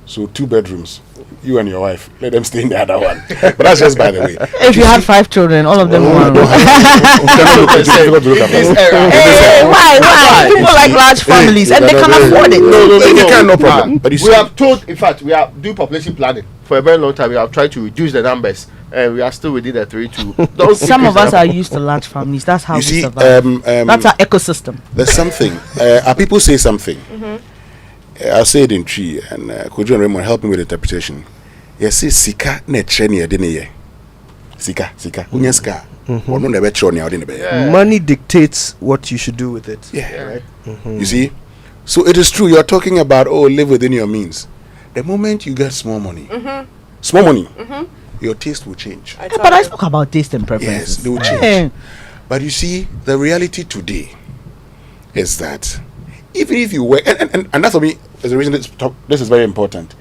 So 2 bedrooms, you and your wife, let them stay in the other one. But that's just by the way. If you had 5 children, all of them would. Why? People like large families and they can afford it. No problem. But we have told, in fact, we have do population planning for a very long time. We have tried to reduce the numbers, and we are still within the 3-2. Some of us are used to large families. That's how we survive. That's our ecosystem. There's something. People say something. I'll say it in Tree, and Kojo and Raymond help me with the interpretation. Yes, sika ne treni edene Sika. Unyeska. Money dictates what you should do with it. Yeah. Right? You see? So it is true. You're talking about, live within your means. The moment you get small money, your taste will change. But I spoke about taste and preferences. Yes, they will change. But you see, the reality today is that even if you work, and that for me is the reason this is very important.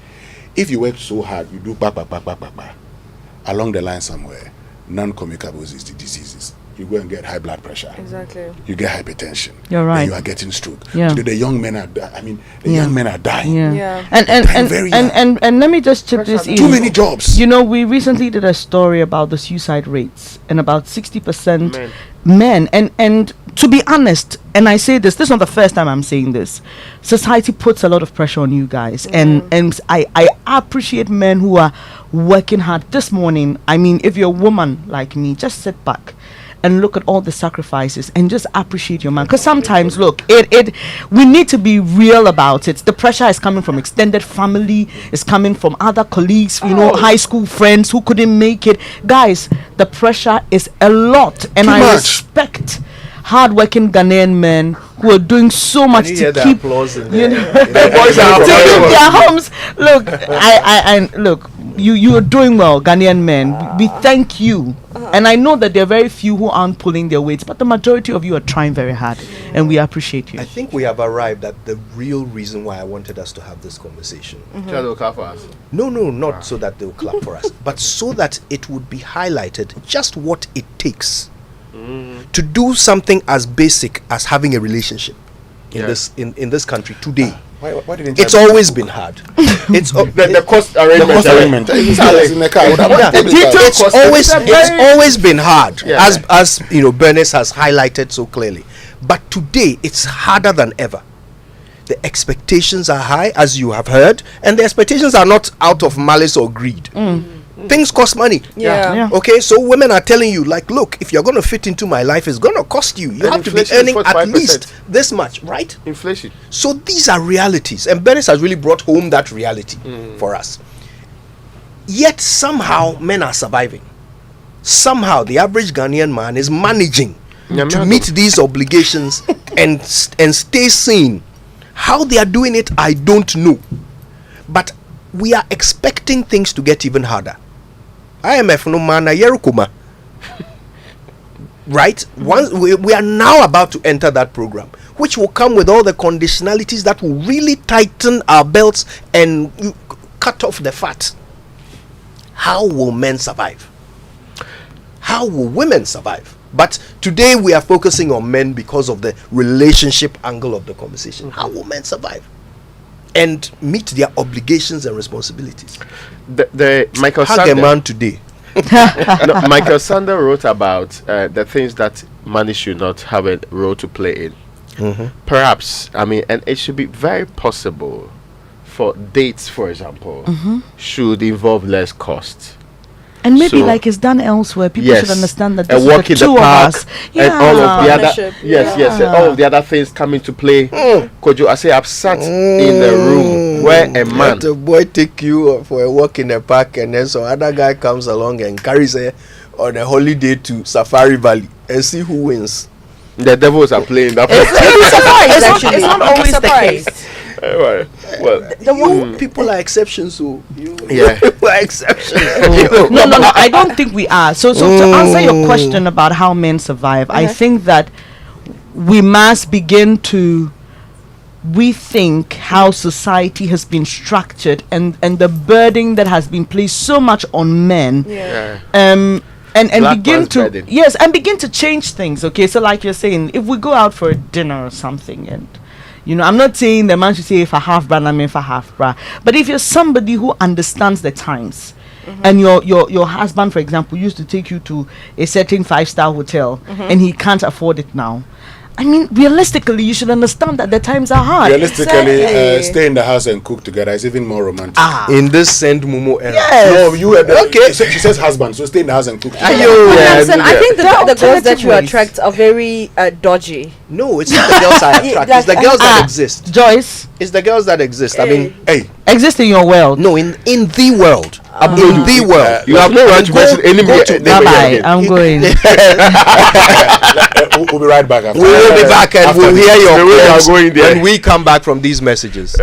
If you work so hard, you do back, along the line somewhere, non-communicable diseases. You go and get high blood pressure. Exactly. You get hypertension. You're right. And you are getting stroke. Yeah. Today, the young men are. Young men are dying. Yeah. And let me just chip this in. Too many jobs. You know, we recently did a story about the suicide rates, and about 60% men. And to be honest, and I say this is not the first time I'm saying this. Society puts a lot of pressure on you guys, and I appreciate men who are working hard. This morning, I mean, if you're a woman like me, just sit back and look at all the sacrifices and just appreciate your man. Because sometimes, look, we need to be real about it. The pressure is coming from extended family, it's coming from other colleagues, high school friends who couldn't make it. Guys, the pressure is a lot, and I respect hard-working Ghanaian men who are doing so much to keep their homes. Look, I look. You are doing well, Ghanaian men. We thank you, and I know that there are very few who aren't pulling their weights, but the majority of you are trying very hard, and we appreciate you. I think we have arrived at the real reason why I wanted us to have this conversation. They'll clap for us. No, not so that they'll clap for us, but so that it would be highlighted just what it takes to do something as basic as having a relationship in this country today. Why didn't it's always been hard. It's the cost arrangement. It's always been hard, Yeah. as you know, Bernice has highlighted so clearly. But today it's harder than ever. The expectations are high, as you have heard, and the expectations are not out of malice or greed. Things cost money. Yeah. Okay, so women are telling you, like, look, if you're going to fit into my life, it's going to cost you. You And have to be inflation is earning at 45%. least this much, right? Inflation. So these are realities, and Bernice has really brought home that reality for us. Yet somehow men are surviving. Somehow the average Ghanaian man is managing to meet these obligations and stay sane. How they are doing it, I don't know. But we are expecting things to get even harder. IMF no mana yerukuma. Right? Once we are now about to enter that program, which will come with all the conditionalities that will really tighten our belts and cut off the fat. How will men survive? How will women survive? But today we are focusing on men because of the relationship angle of the conversation. How will men survive and meet their obligations and responsibilities? The Michael Hug a Sander, man today. no, Michael Sander wrote about the things that money should not have a role to play in. Perhaps, I mean, and it should be very possible for dates, for example, should involve less cost. And maybe So- like it's done elsewhere, people Yes. should understand that A this walk is the in the two park of us. and all of the other Partnership. yes, and all of the other things come into play. Kojo, I say I've sat in the room where a man Let a boy take you for a walk in the park, and then some other guy comes along and carries her on a holiday to Safari Valley, and see who wins. the devils are playing that. It's not always the case. Well, people are exceptions, so you Yeah. people are exceptions. No, I don't think we are. So to answer your question about how men survive, I think that we must begin to rethink how society has been structured and the burden that has been placed so much on men. And Black begin man's to burden. begin to change things. Okay, so like you're saying, if we go out for a dinner or something, and you know, I'm not saying the man should say if I half bra, I mean for half bra, but if you're somebody who understands the times, and your husband, for example, used to take you to a certain 5-star hotel, and he can't afford it now. I mean, realistically, you should understand that the times are hard. Realistically, stay in the house and cook together is even more romantic. In this Send Mumu era. Yes. No, you had Okay. She says husband, so stay in the house and cook together. Listen, I think There are the girls that you alternative ways. attract are very dodgy. No, it's not the girls I attract. It's the girls that exist. Joyce, It's the girls that exist. I mean, Hey, exist in your world. no, in the world. In the world. you have no right to mention any Go to- name Bye-bye, again. I'm going. we'll be right back after. We will be back and After we'll this. hear your The way they are claims going there. when we come back from these messages.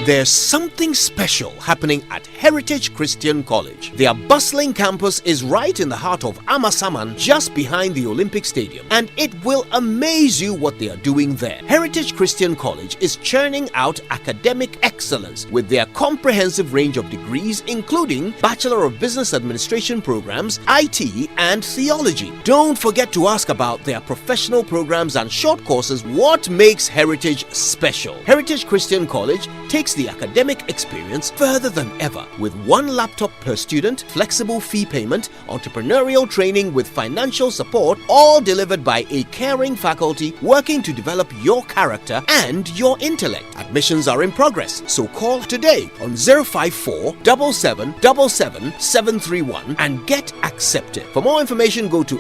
There's something special happening at Heritage Christian College. Their bustling campus is right in the heart of Amasaman, just behind the Olympic Stadium, and it will amaze you what they are doing there. Heritage Christian College is churning out academic excellence with their comprehensive range of degrees, including Bachelor of Business Administration programs, IT, and theology. Don't forget to ask about their professional programs and short courses. What makes Heritage special? Heritage Christian College takes the academic experience further than ever with one laptop per student, flexible fee payment, entrepreneurial training with financial support, all delivered by a caring faculty working to develop your character and your intellect. Admissions are in progress, so call today on 054 7777 731 and get accepted. For more information, go to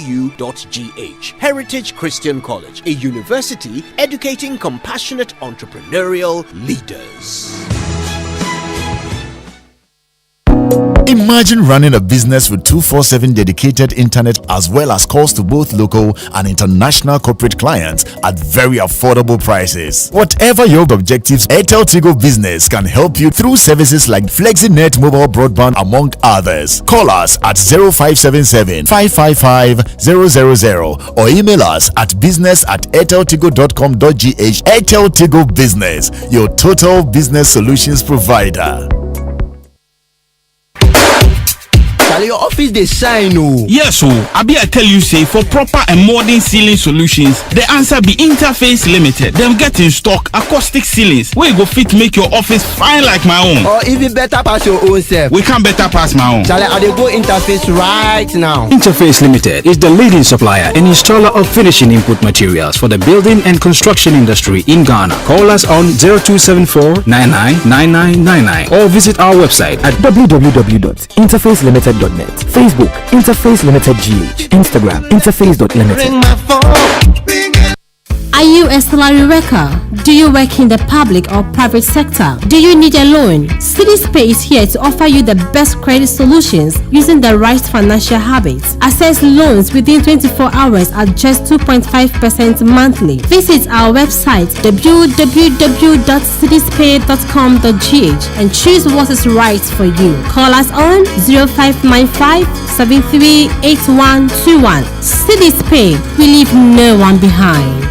hcuc.edu.gh. Heritage Christian College, a university educating compassionate entrepreneurial leaders. Imagine running a business with 24/7 dedicated internet as well as calls to both local and international corporate clients at very affordable prices. Whatever your objectives, Airtel Tigo Business can help you through services like FlexiNet mobile broadband among others. Call us at 0577 555 000 or email us at business@airteltigo.com.gh. Airtel Tigo Business, your total business solutions provider. Charlie, your office they shine oh. Yes, so I tell you say for proper and modern ceiling solutions, the answer be Interface Limited. Them get in stock acoustic ceilings where you go fit make your office fine like my own. Or even better pass your own self. We can't better pass my own. Charlie, I dey go Interface right now. Interface Limited is the leading supplier and installer of finishing input materials for the building and construction industry in Ghana. Call us on 0274-999999 or visit our website at www.interfacelimited.net. Facebook Interface Limited GH. Instagram interface.limited. Are you a salary worker? Do you work in the public or private sector? Do you need a loan? CitySpay is here to offer you the best credit solutions using the right financial habits. Access loans within 24 hours at just 2.5% monthly. Visit our website www.cityspay.com.gh and choose what is right for you. Call us on 0595 738121. CitySpay, we leave no one behind.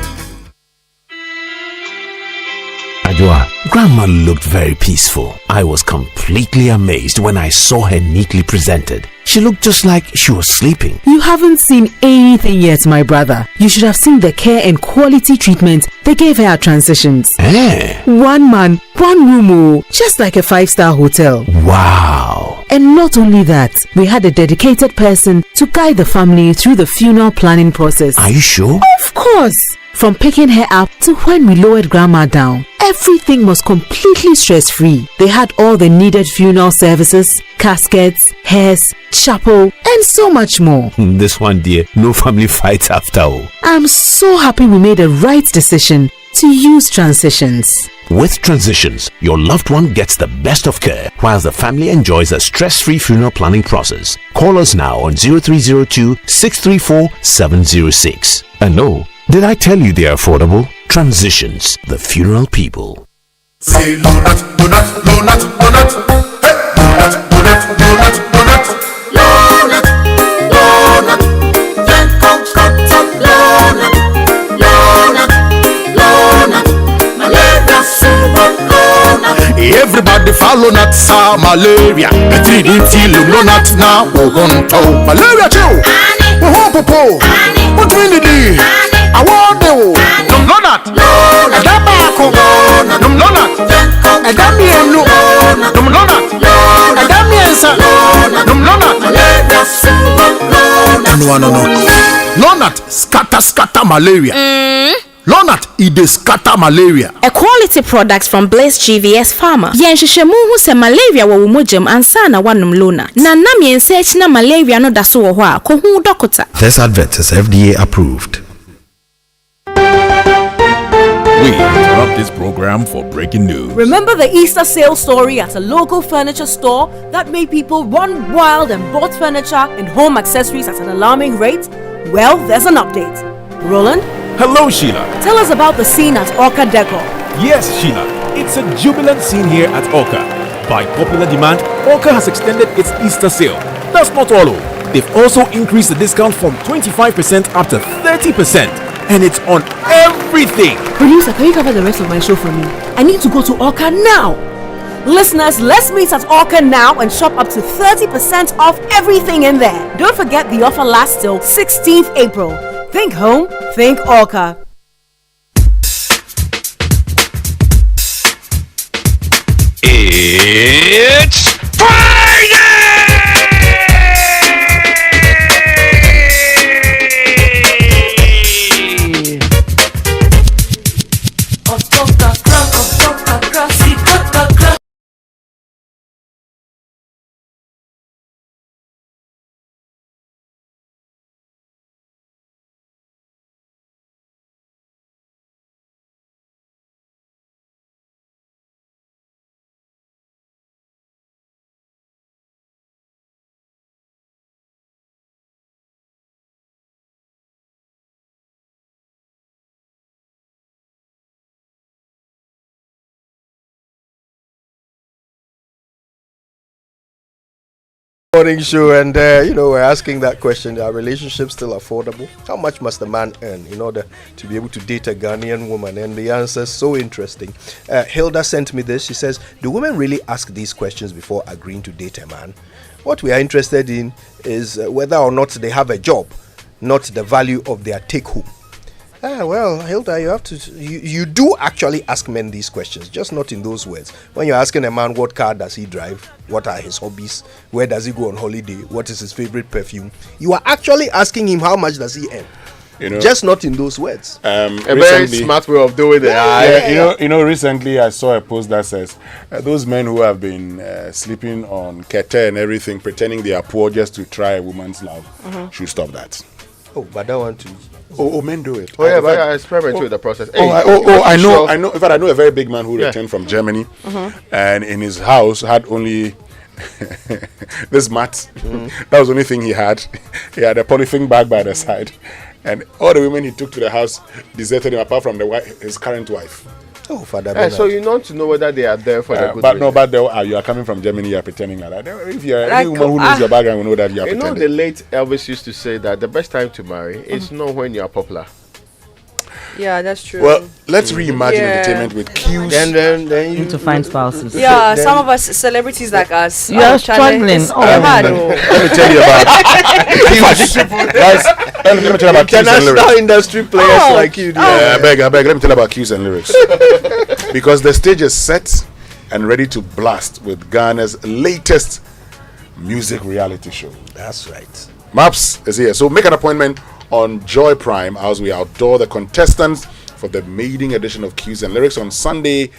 Adwa, Grandma looked very peaceful. I was completely amazed when I saw her neatly presented. She looked just like she was sleeping. You haven't seen anything yet, my brother. You should have seen the care and quality treatment they gave her at transitions. One man, one room, oh, just like a 5-star hotel. Wow. And not only that, we had a dedicated person to guide the family through the funeral planning process. Are you sure? Of course. From picking her up to when we lowered Grandma down, everything was completely stress-free. They had all the needed funeral services, caskets, hearse, chapel, and so much more. This one, dear, no family fights after all. I'm so happy we made the right decision to use Transitions. With Transitions, your loved one gets the best of care while the family enjoys a stress-free funeral planning process. Call us now on 0302 634 706. And no, did I tell you they're affordable? Transitions, the funeral people. Say donut, donut, donut, donut. Hey, donut, donut, donut, donut. Donut, donut. Then come cut donut, donut, donut. Malaria super donut. Everybody follow not sa malaria. Between the feel no not now. We're gonna talk malaria too. We're home popo. What we need? I want you. No not. I got back. No not. I got me a no. No not. I got me a son. No not. No not. Scatter malaria. Lonat, it is scatter malaria. A quality product from Blaze GVS Pharma. Yenshishemu hu se malaria wa umujam ansana wanum lona. Na nam yensechi na malaria no daso wo hwa ko hu dokota. This advert is FDA approved. We interrupt this program for breaking news. Remember the Easter sale story at a local furniture store that made people run wild and bought furniture and home accessories at an alarming rate? Well, there's an update. Roland? Hello, Sheila. Tell us about the scene at Orca Decor. Yes, Sheila. It's a jubilant scene here at Orca. By popular demand, Orca has extended its Easter sale. That's not all. They've also increased the discount from 25% up to 30%. And it's on everything. Producer, can you cover the rest of my show for me? I need to go to Orca now. Listeners, let's meet at Orca now and shop up to 30% off everything in there. Don't forget the offer lasts till 16th April. Think home, think Orca. It's Morning show, and we're asking that question: are relationships still affordable? How much must a man earn in order to be able to date a Ghanaian woman? And the answer is so interesting. Hilda sent me this. She says, do women really ask these questions before agreeing to date a man? What we are interested in is whether or not they have a job, not the value of their take home. Well, Hilda, you do actually ask men these questions, just not in those words. When you're asking a man what car does he drive, what are his hobbies, where does he go on holiday, what is his favorite perfume, you are actually asking him how much does he earn. Just not in those words. A very smart way of doing it. Recently I saw a post that says those men who have been sleeping on kete and everything, pretending they are poor just to try a woman's love, should stop that. Oh, but I don't want to. Men do it. But I experiment with the process. I know. In fact, I know a very big man who returned from Germany, and in his house had only this mat. That was the only thing he had. He had a polythene bag by the side, and all the women he took to the house deserted him, apart from his current wife. Oh, Father. So you want to know whether they are there for the good reason. You are coming from Germany, you are pretending like that. If you are any woman who knows your background, will know that you are pretending. The late Elvis used to say that the best time to marry is not when you are popular. Yeah, that's true. Well, let's reimagine entertainment with cues. Then you need to find spouses. Yeah, some of us celebrities like us. You are struggling. Let me tell you about guys. Let me tell you about cues and lyrics. International industry players like you. I beg. Let me tell you about cues and lyrics. Because the stage is set and ready to blast with Ghana's latest music reality show. That's right. Maps is here. So make an appointment on Joy Prime as we outdoor the contestants for the maiden edition of Cues and Lyrics on Sunday,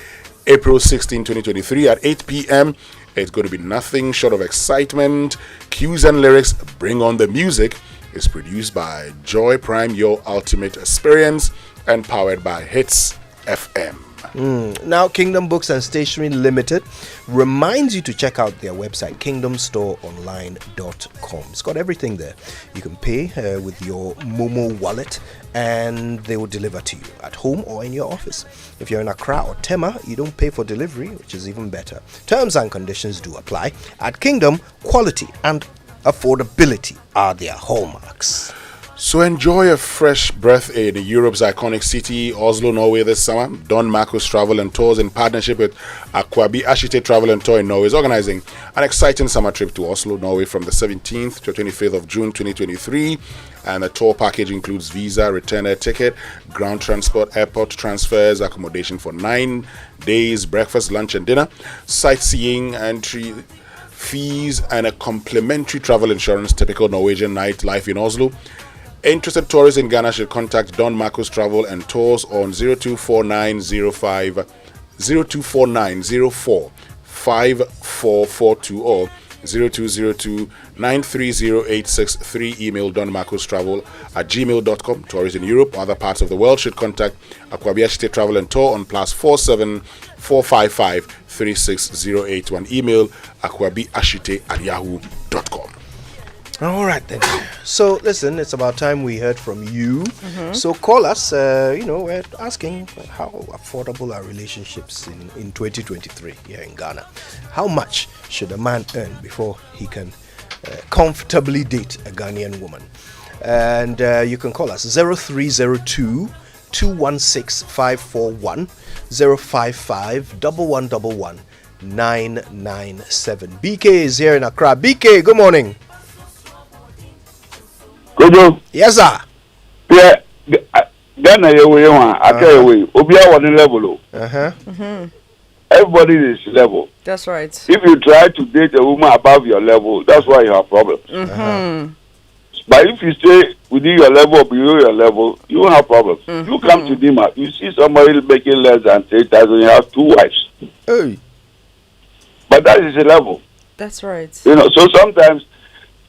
April 16, 2023 at 8 p.m. It's going to be nothing short of excitement. Cues and Lyrics, bring on the music, is produced by Joy Prime, your ultimate experience, and powered by Hits FM. Now, Kingdom Books and Stationery Limited reminds you to check out their website, kingdomstoreonline.com. It's got everything there. You can pay with your Momo wallet, and they will deliver to you at home or in your office. If you're in Accra or Tema, you don't pay for delivery, which is even better. Terms and conditions do apply. At Kingdom, quality and affordability are their hallmarks. So enjoy a fresh breath in Europe's iconic city, Oslo, Norway this summer. Don Marcus Travel and Tours, in partnership with Akwabi Ashite Travel and Tour in Norway, is organizing an exciting summer trip to Oslo, Norway from the 17th to 25th of June 2023. And the tour package includes visa, return air ticket, ground transport, airport transfers, accommodation for 9 days, breakfast, lunch and dinner, sightseeing, entry fees, and a complimentary travel insurance, typical Norwegian nightlife in Oslo. Interested tourists in Ghana should contact Don Marcus Travel and Tours on 024904 5442 or 0202-930-863. Email donmarcustravel@gmail.com. Tourists in Europe or other parts of the world should contact Akwabi Ashite Travel and Tour on +47 455 36081. Email akwabiashite@yahoo.com. All right then. So listen, it's about time we heard from you. So call us. We're asking how affordable are relationships in 2023 here in Ghana. How much should a man earn before he can comfortably date a Ghanaian woman? And you can call us 0302 216 541 055 1111 997. BK is here in Accra. BK, good morning. Kojo. Yes, sir. Yeah, Ghana way one. I tell you, Obia one level. Everybody is level. That's right. If you try to date a woman above your level, that's why you have problems. But if you stay within your level or below your level, you won't have problems. You come to Dima, you see somebody making less than 3,000, you have 2 wives. Hey. But that is a level. That's right. So sometimes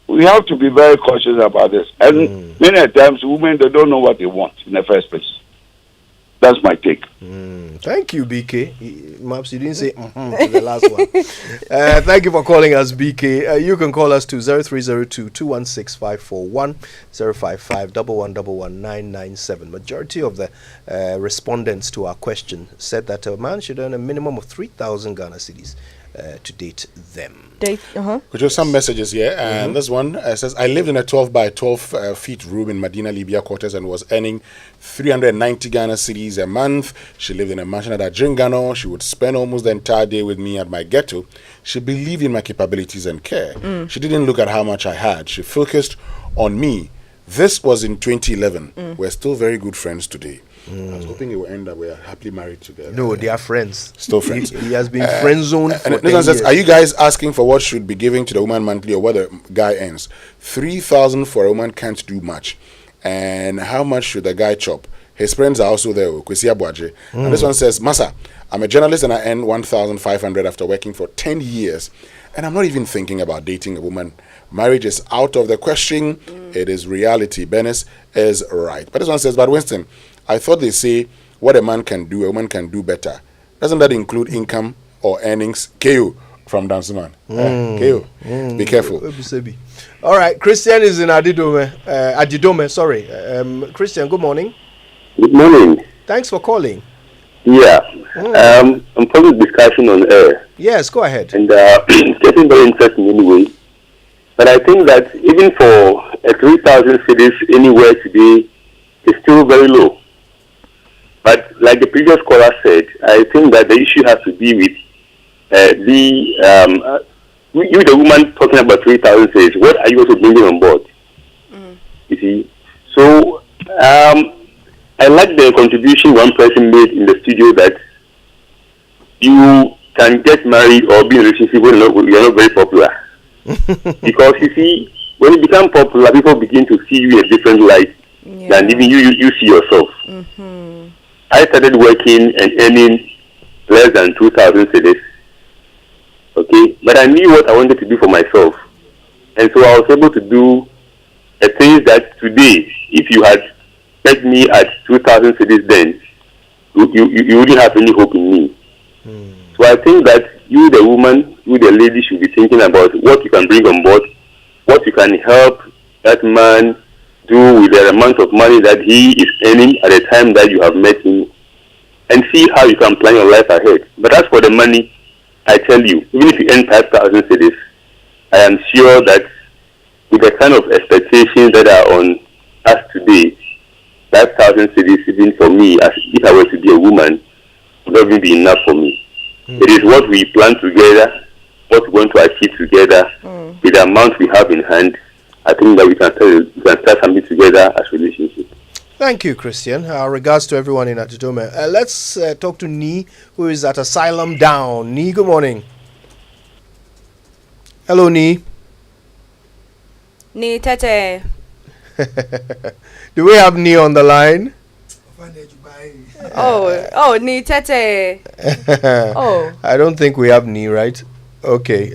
we have to be very cautious about this. And many times women, they don't know what they want in the first place. That's my take. Thank you, BK. Maps, you didn't say to the last one. Thank you for calling us, BK. You can call us to 0302 216 541 055 1111 997. Majority of the respondents to our question said that a man should earn a minimum of 3,000 Ghana cedis to date them. Which are some messages here, and this one says, I lived in a 12 by 12 feet room in Medina, Libya quarters and was earning 390 Ghana cedis a month. She lived in a mansion at Ajingano. She would spend almost the entire day with me at my ghetto. She believed in my capabilities and care. She didn't look at how much I had. She focused on me. This was in 2011. We're still very good friends today. I was hoping it would end up we're happily married together. No, they are friends. Still friends. He has been friend zoned for 10 this one says, years. are you guys asking for what should be given to the woman monthly or what the guy earns? 3,000 for a woman can't do much. And how much should the guy chop? His friends are also there. Kwesi Abuaje. And this one says, Masa, I'm a journalist and I earn 1,500 after working for 10 years. And I'm not even thinking about dating a woman. Marriage is out of the question. It is reality. Benes is right. But this one says, but Winston, I thought they say what a man can do, a woman can do better. Doesn't that include income or earnings? KO from Dansuman. KO. Be careful. All right. Christian is in Adidome. Sorry. Christian, good morning. Good morning. Thanks for calling. Yeah. I'm following the discussion on air. Yes, go ahead. And it's getting very interesting anyway. But I think that even for a 3,000 cities anywhere today, it's still very low. But like the previous caller said, I think that the issue has to be with you, the woman talking about 3,000 says, what are you also bringing on board? You see? So, I like the contribution one person made in the studio that you can get married or be in a relationship when you're not very popular. Because you see, when you become popular, people begin to see you in a different light than even you see yourself. I started working and earning less than 2,000 cedis. Okay, but I knew what I wanted to do for myself, and so I was able to do things that today, if you had met me at 2,000 cedis then, you wouldn't have any hope in me. So I think that you, the woman, you, the lady, should be thinking about what you can bring on board, what you can help that man do with the amount of money that he is earning at the time that you have met him, and see how you can plan your life ahead. But as for the money, I tell you, even if you earn 5,000 cedis, I am sure that with the kind of expectations that are on us today, 5,000 cedis, even for me, as if I were to be a woman, would not even be enough for me. It is what we plan together, what we want to achieve together, with the amount we have in hand. I think that we can start something together as a relationship. Thank you, Christian. Regards to everyone in Atidome. Let's talk to Ni, who is at Asylum Down. Ni, good morning. Hello, Ni. Ni Tete. Do we have Ni on the line? Ni Tete. I don't think we have Ni, right? Okay.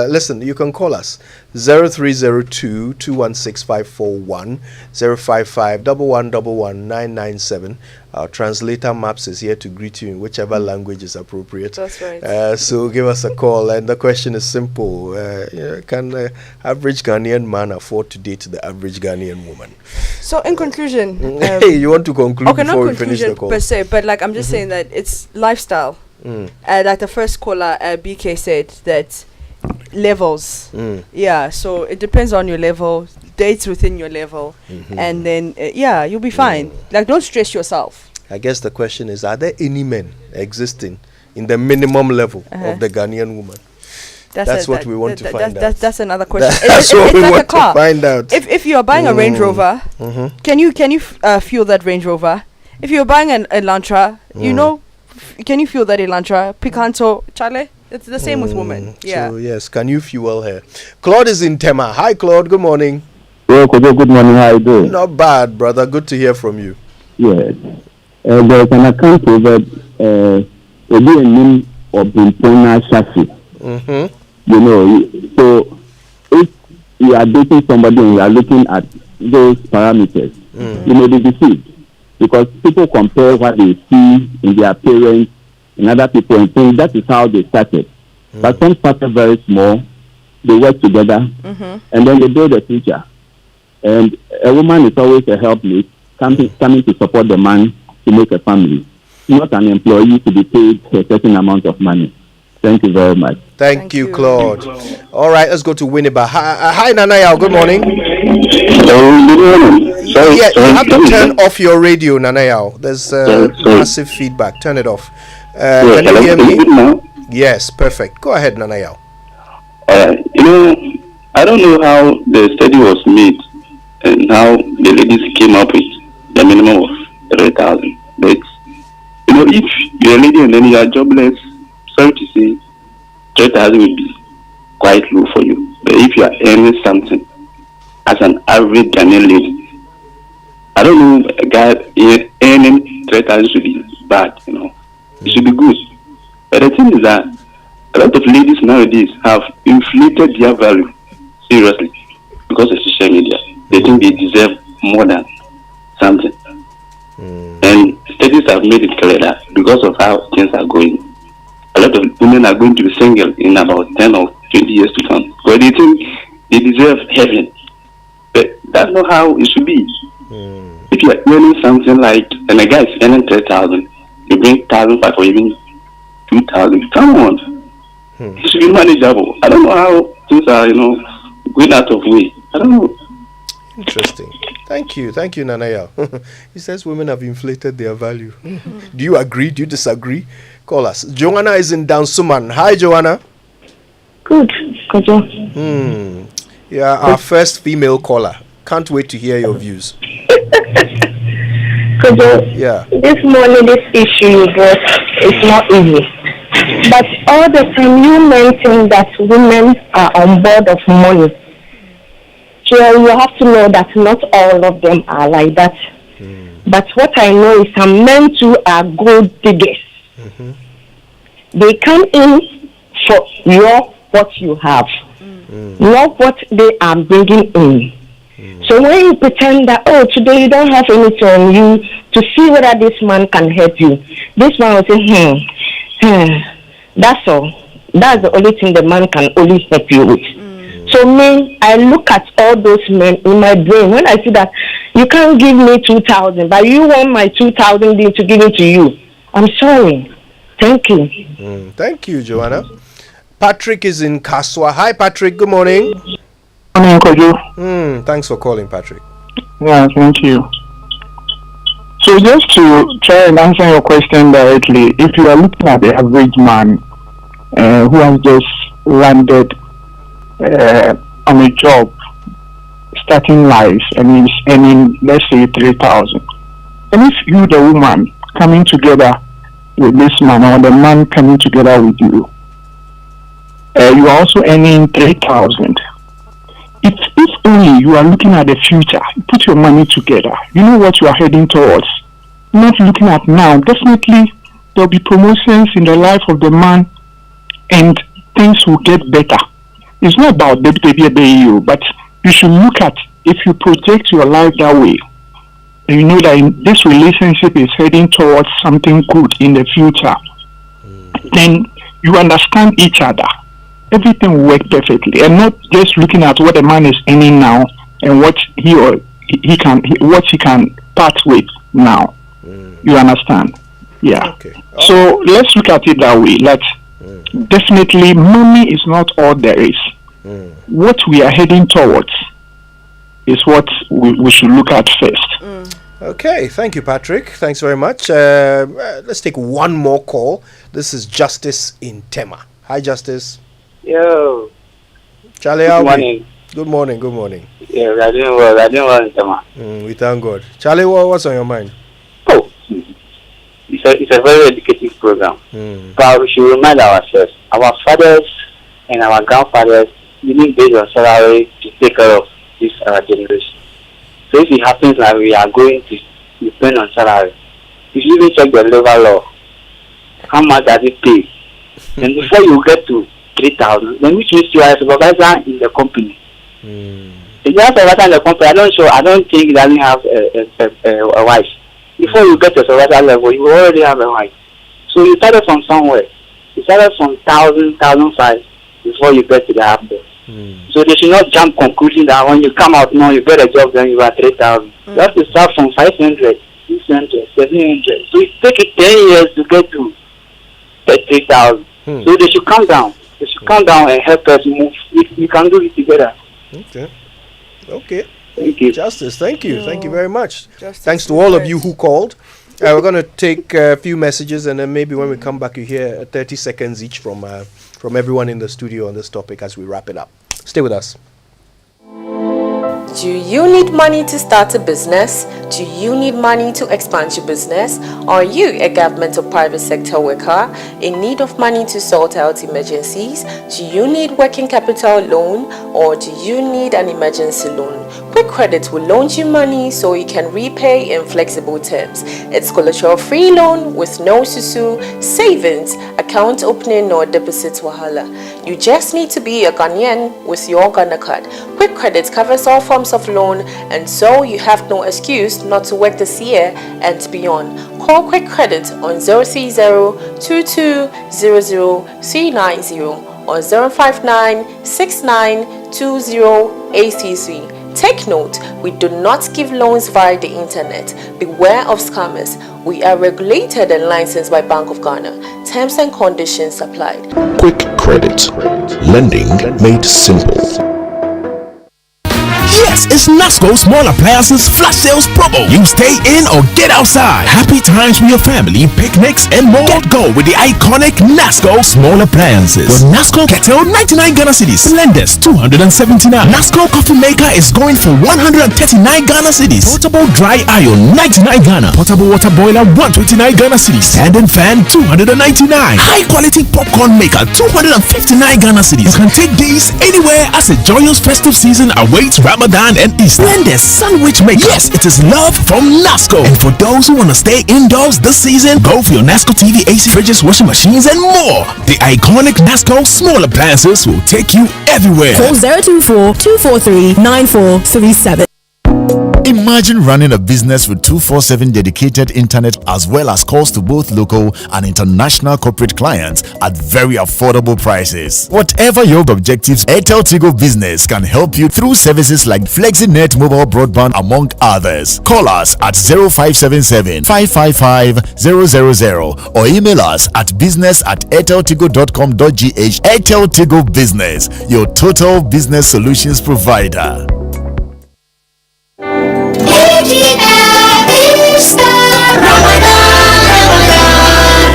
Listen, you can call us 0302 216 541 055 1111 997. Our translator Maps is here to greet you in whichever language is appropriate. That's right. So give us a call, and the question is simple: can the average Ghanaian man afford to date the average Ghanaian woman? So, in conclusion, hey, you want to conclude okay, before not we finish the call? Per se, but like I'm just saying that it's lifestyle. Like the first caller, BK said that levels. Yeah, so it depends on your level, dates within your level, and then you'll be fine. Like, don't stress yourself. I guess the question is, are there any men existing in the minimum level of the Ghanaian woman? That's what we want to find out. That's another question. That's what we like want a car. to find out. If you are buying a Range Rover, can you fuel that Range Rover? If you're buying an Elantra, can you fuel that Elantra? Picanto, Charlie? It's the same with women. Yeah. So, yes, can you fuel her? Claude is in Tema. Hi, Claude. Good morning. Well, good morning. How are you doing? Not bad, brother. Good to hear from you. Yes. There's an account over a name of Bintona chassis. So if you are dating somebody and you are looking at those parameters, you may be deceived. Because people compare what they see in their parents and other people and think that is how they started. But some started very small, they work together, and then they build a future. And a woman is always a helpmate, coming to support the man to make a family, not an employee to be paid a certain amount of money. Thank you very much. Thank you, Claude. All right, let's go to Winneba. Hi, Nanayao. Good morning. Hello, good morning. Sorry, Yeah, you sorry, have to sorry. turn off your radio, Nanayao. There's Sorry. massive feedback. Turn it off. Yeah, Can you hear hello, me? good now? Yes, perfect. Go ahead, Nanayao. I don't know how the study was made and how the ladies came up with the minimum of 3,000. But if you're a lady and then you are jobless, sorry to say, 3,000 will be quite low for you. But if you are earning something as an average Ghanaian lady, I don't know, a guy earning 3,000 should be bad. It should be good. But the thing is that a lot of ladies nowadays have inflated their value seriously because of social media. They think they deserve more than something. And studies have made it clear that because of how things are going, a lot of women are going to be single in about 10 or 20 years to come. Because they think they deserve heaven. But that's not how it should be. If you are earning something like, and a guy is earning 3,000, you bring 1,500 or even 2,000. Come on. It should be manageable. I don't know how things are, going out of way. I don't know. Interesting. Thank you, Nanayao. He says women have inflated their value. Do you agree? Do you disagree? Call us. Joanna is in Dansuman. Hi, Joanna. Good. Yeah, our first female caller. Can't wait to hear your views. Yeah. This morning, this issue you brought is not easy. But all the time you mention that women are on board of money. So you have to know that not all of them are like that. But what I know is some men too are gold diggers. They come in for what you have, not what they are bringing in. So when you pretend that, today you don't have anything on you to see whether this man can help you, this man will say, that's all. That's the only thing the man can only help you with. So me, I look at all those men in my brain. When I see that you can't give me 2,000, but you want my 2,000 to give it to you, I'm sorry. Thank you. Thank you, Joanna. Patrick is in Kaswa. Hi, Patrick. Good morning. Morning, Kojo. Thanks for calling, Patrick. Yeah, thank you. So just to try and answer your question directly, if you are looking at the average man who has just landed on a job, starting life, and he's earning, let's say, 3,000. And if you, the woman, coming together with this man, or the man coming together with you, you are also earning 3,000. If only you are looking at the future, put your money together. You know what you are heading towards. Not looking at now. Definitely, there will be promotions in the life of the man, and things will get better. It's not about you, but you should look at, if you project your life that way, and you know that this relationship is heading towards something good in the future, then you understand each other. Everything will work perfectly, and not just looking at what a man is earning now and what he can part with now. You understand? Yeah. Okay. So let's look at it that way. Definitely, money is not all there is. What we are heading towards is what we should look at first. Okay, thank you, Patrick. Thanks very much. Let's take one more call. This is Justice in Tema. Hi, Justice. Yo. Charlie, Good morning. Good morning. Yeah, we are doing well. In Tema. We thank God. Charlie, what's on your mind? It's a very educative program. But we should remind ourselves, our fathers and our grandfathers didn't base on salary to take care of this generation. So if it happens that we are going to depend on salary, you should even check the labor law. How much does it pay? And before you get to 3,000, then which means you are a supervisor in the company. If you are a supervisor in the company, I don't think you doesn't have a wife. Before you get to a supervisor level, you already have a wife. So you started from somewhere. You started from 1,000, 1,500 before you get to the half there. So they should not jump conclusion that when you come out now, you get a job, then you are 3,000. You have to start from 500, 600, 700. So it takes 10 years to get to 3,000. So they should come down. They should come down and help us move. We can do it together. Okay. Thank you. Justice, thank you. Thank you very much. Thanks to all of you who called. We're going to take a few messages, and then maybe when we come back, you hear 30 seconds each from everyone in the studio on this topic as we wrap it up. Stay with us. Do you need money to start a business? Do you need money to expand your business? Are you a government or private sector worker in need of money to sort out emergencies? Do you need working capital loan, or do you need an emergency loan? Quick Credit will loan you money so you can repay in flexible terms. It's collateral-free loan with no susu, savings, account opening or deposit wahala. You just need to be a Ghanaian with your Ghana card. Quick Credit covers all forms of loan, and so you have no excuse not to work this year and beyond. Call Quick Credit on 030-2200-390 or 059-6920-833. Take note, we do not give loans via the internet. Beware of scammers. We are regulated and licensed by Bank of Ghana. Terms and conditions applied. Quick Credit. Lending made simple. Yes, it's Nasco Small Appliances Flash Sales Promo. You stay in or get outside. Happy times with your family, picnics, and more. Get go with the iconic Nasco Small Appliances. With Nasco Kettle, 99 Ghana cedis. Blenders, 279. Nasco Coffee Maker is going for 139 Ghana cedis. Portable Dry Iron, 99 Ghana. Portable Water Boiler, 129 Ghana cedis. Standing Fan, 299. High Quality Popcorn Maker, 259 Ghana cedis. You can take these anywhere as a joyous festive season awaits Ramadan and Easter. Blenders, Sandwich Maker. Yes, it is love from Nasco. And for those who want to stay indoors this season, go for your Nasco TV, AC, fridges, washing machines, and more. The iconic Nasco Small Appliances will take you everywhere. Call 024-243-9437. Imagine running a business with 24/7 dedicated internet as well as calls to both local and international corporate clients at very affordable prices. Whatever your objectives, Airtel Tigo Business can help you through services like FlexiNet mobile broadband among others. Call us at 0577-555-000 or email us at business@airteltigo.com.gh. Airtel Tigo Business, your total business solutions provider.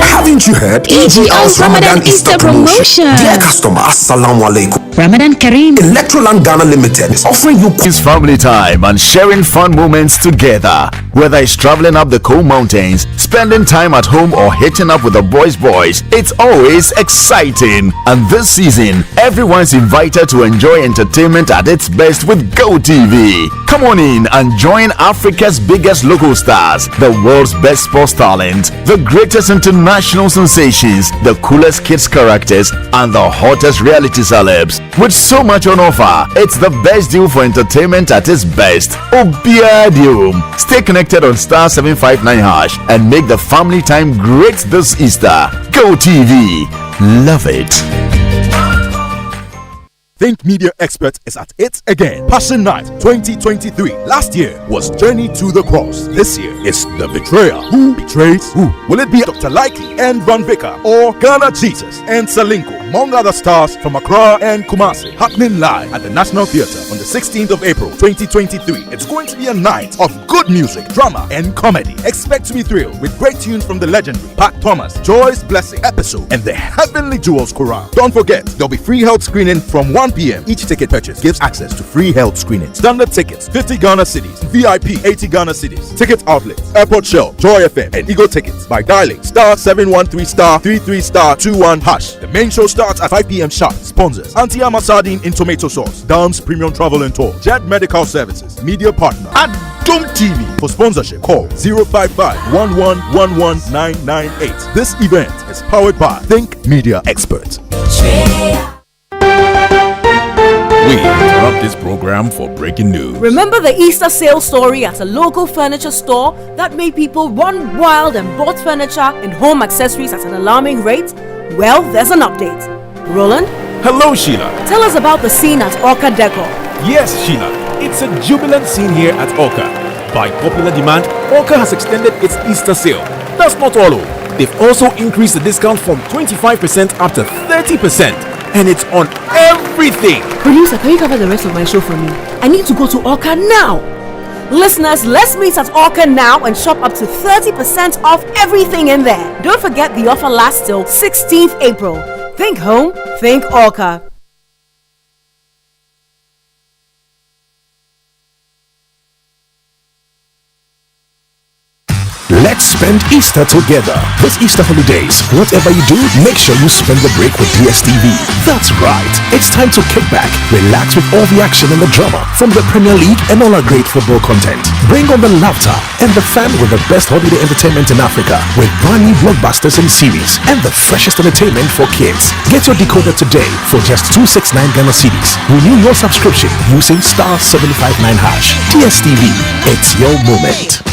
Haven't you heard? AGL's Ramadan Easter promotion. Dear customer, Assalamu alaikum. Ramadan Kareem. Electroland Ghana Limited is offering you family time and sharing fun moments together. Whether it's traveling up the cold mountains, spending time at home, or hitting up with the boys, it's always exciting. And this season, everyone's invited to enjoy entertainment at its best with GoTV. Come on in and join Africa's biggest local stars, the world's best sports talent, the greatest international sensations, the coolest kids characters, and the hottest reality celebs. With so much on offer, it's the best deal for entertainment at its best. Obiadium. Stay connected on star 759# and make the family time great this Easter. GoTV. Love it. Think Media Expert is at it again. Passion Night 2023. Last year was Journey to the Cross. This year is The Betrayer. Who betrays who? Will it be Dr. Likey and Van Vicker, or Ghana Jesus and Salinko, among other stars from Accra and Kumasi? Happening live at the National Theatre on the 16th of April 2023. It's going to be a night of good music, drama, and comedy. Expect to be thrilled with great tunes from the legendary Pat Thomas, Joy's Blessing Episode, and the Heavenly Jewels Quran. Don't forget, there'll be free health screening from 1 p.m. Each ticket purchase gives access to free health screening. Standard tickets 50 Ghana cedis, VIP 80 Ghana cedis. Ticket outlets Airport Shell, Joy FM, and Ego Tickets by dialing star 713*33*21#. The main show starts at 5 p.m. sharp. Sponsors: Antiama Sardine in tomato sauce, Dams Premium Travel and Tour, Jet Medical Services, media partner Adom TV. For sponsorship, call 055-1111-998. This event is powered by Think Media Expert. We interrupt this program for breaking news. Remember the Easter sale story at a local furniture store that made people run wild and bought furniture and home accessories at an alarming rate? Well, there's an update. Roland? Hello, Sheila. Tell us about the scene at Orca Decor. Yes, Sheila. It's a jubilant scene here at Orca. By popular demand, Orca has extended its Easter sale. That's not all. They've also increased the discount from 25% up to 30%. and it's on everything. Producer, can you cover the rest of my show for me? I need to go to Orca now. Listeners, let's meet at Orca now and shop up to 30% off everything in there. Don't forget the offer lasts till 16th April. Think home, think Orca. Let's spend Easter together. This Easter holidays, whatever you do, make sure you spend the break with DSTV. That's right. It's time to kick back, relax with all the action and the drama from the Premier League and all our great football content. Bring on the laughter and the fun with the best holiday entertainment in Africa with brand new blockbusters and series and the freshest entertainment for kids. Get your decoder today for just 269 Ghana cedis. Renew your subscription using *759#. DSTV, it's your moment.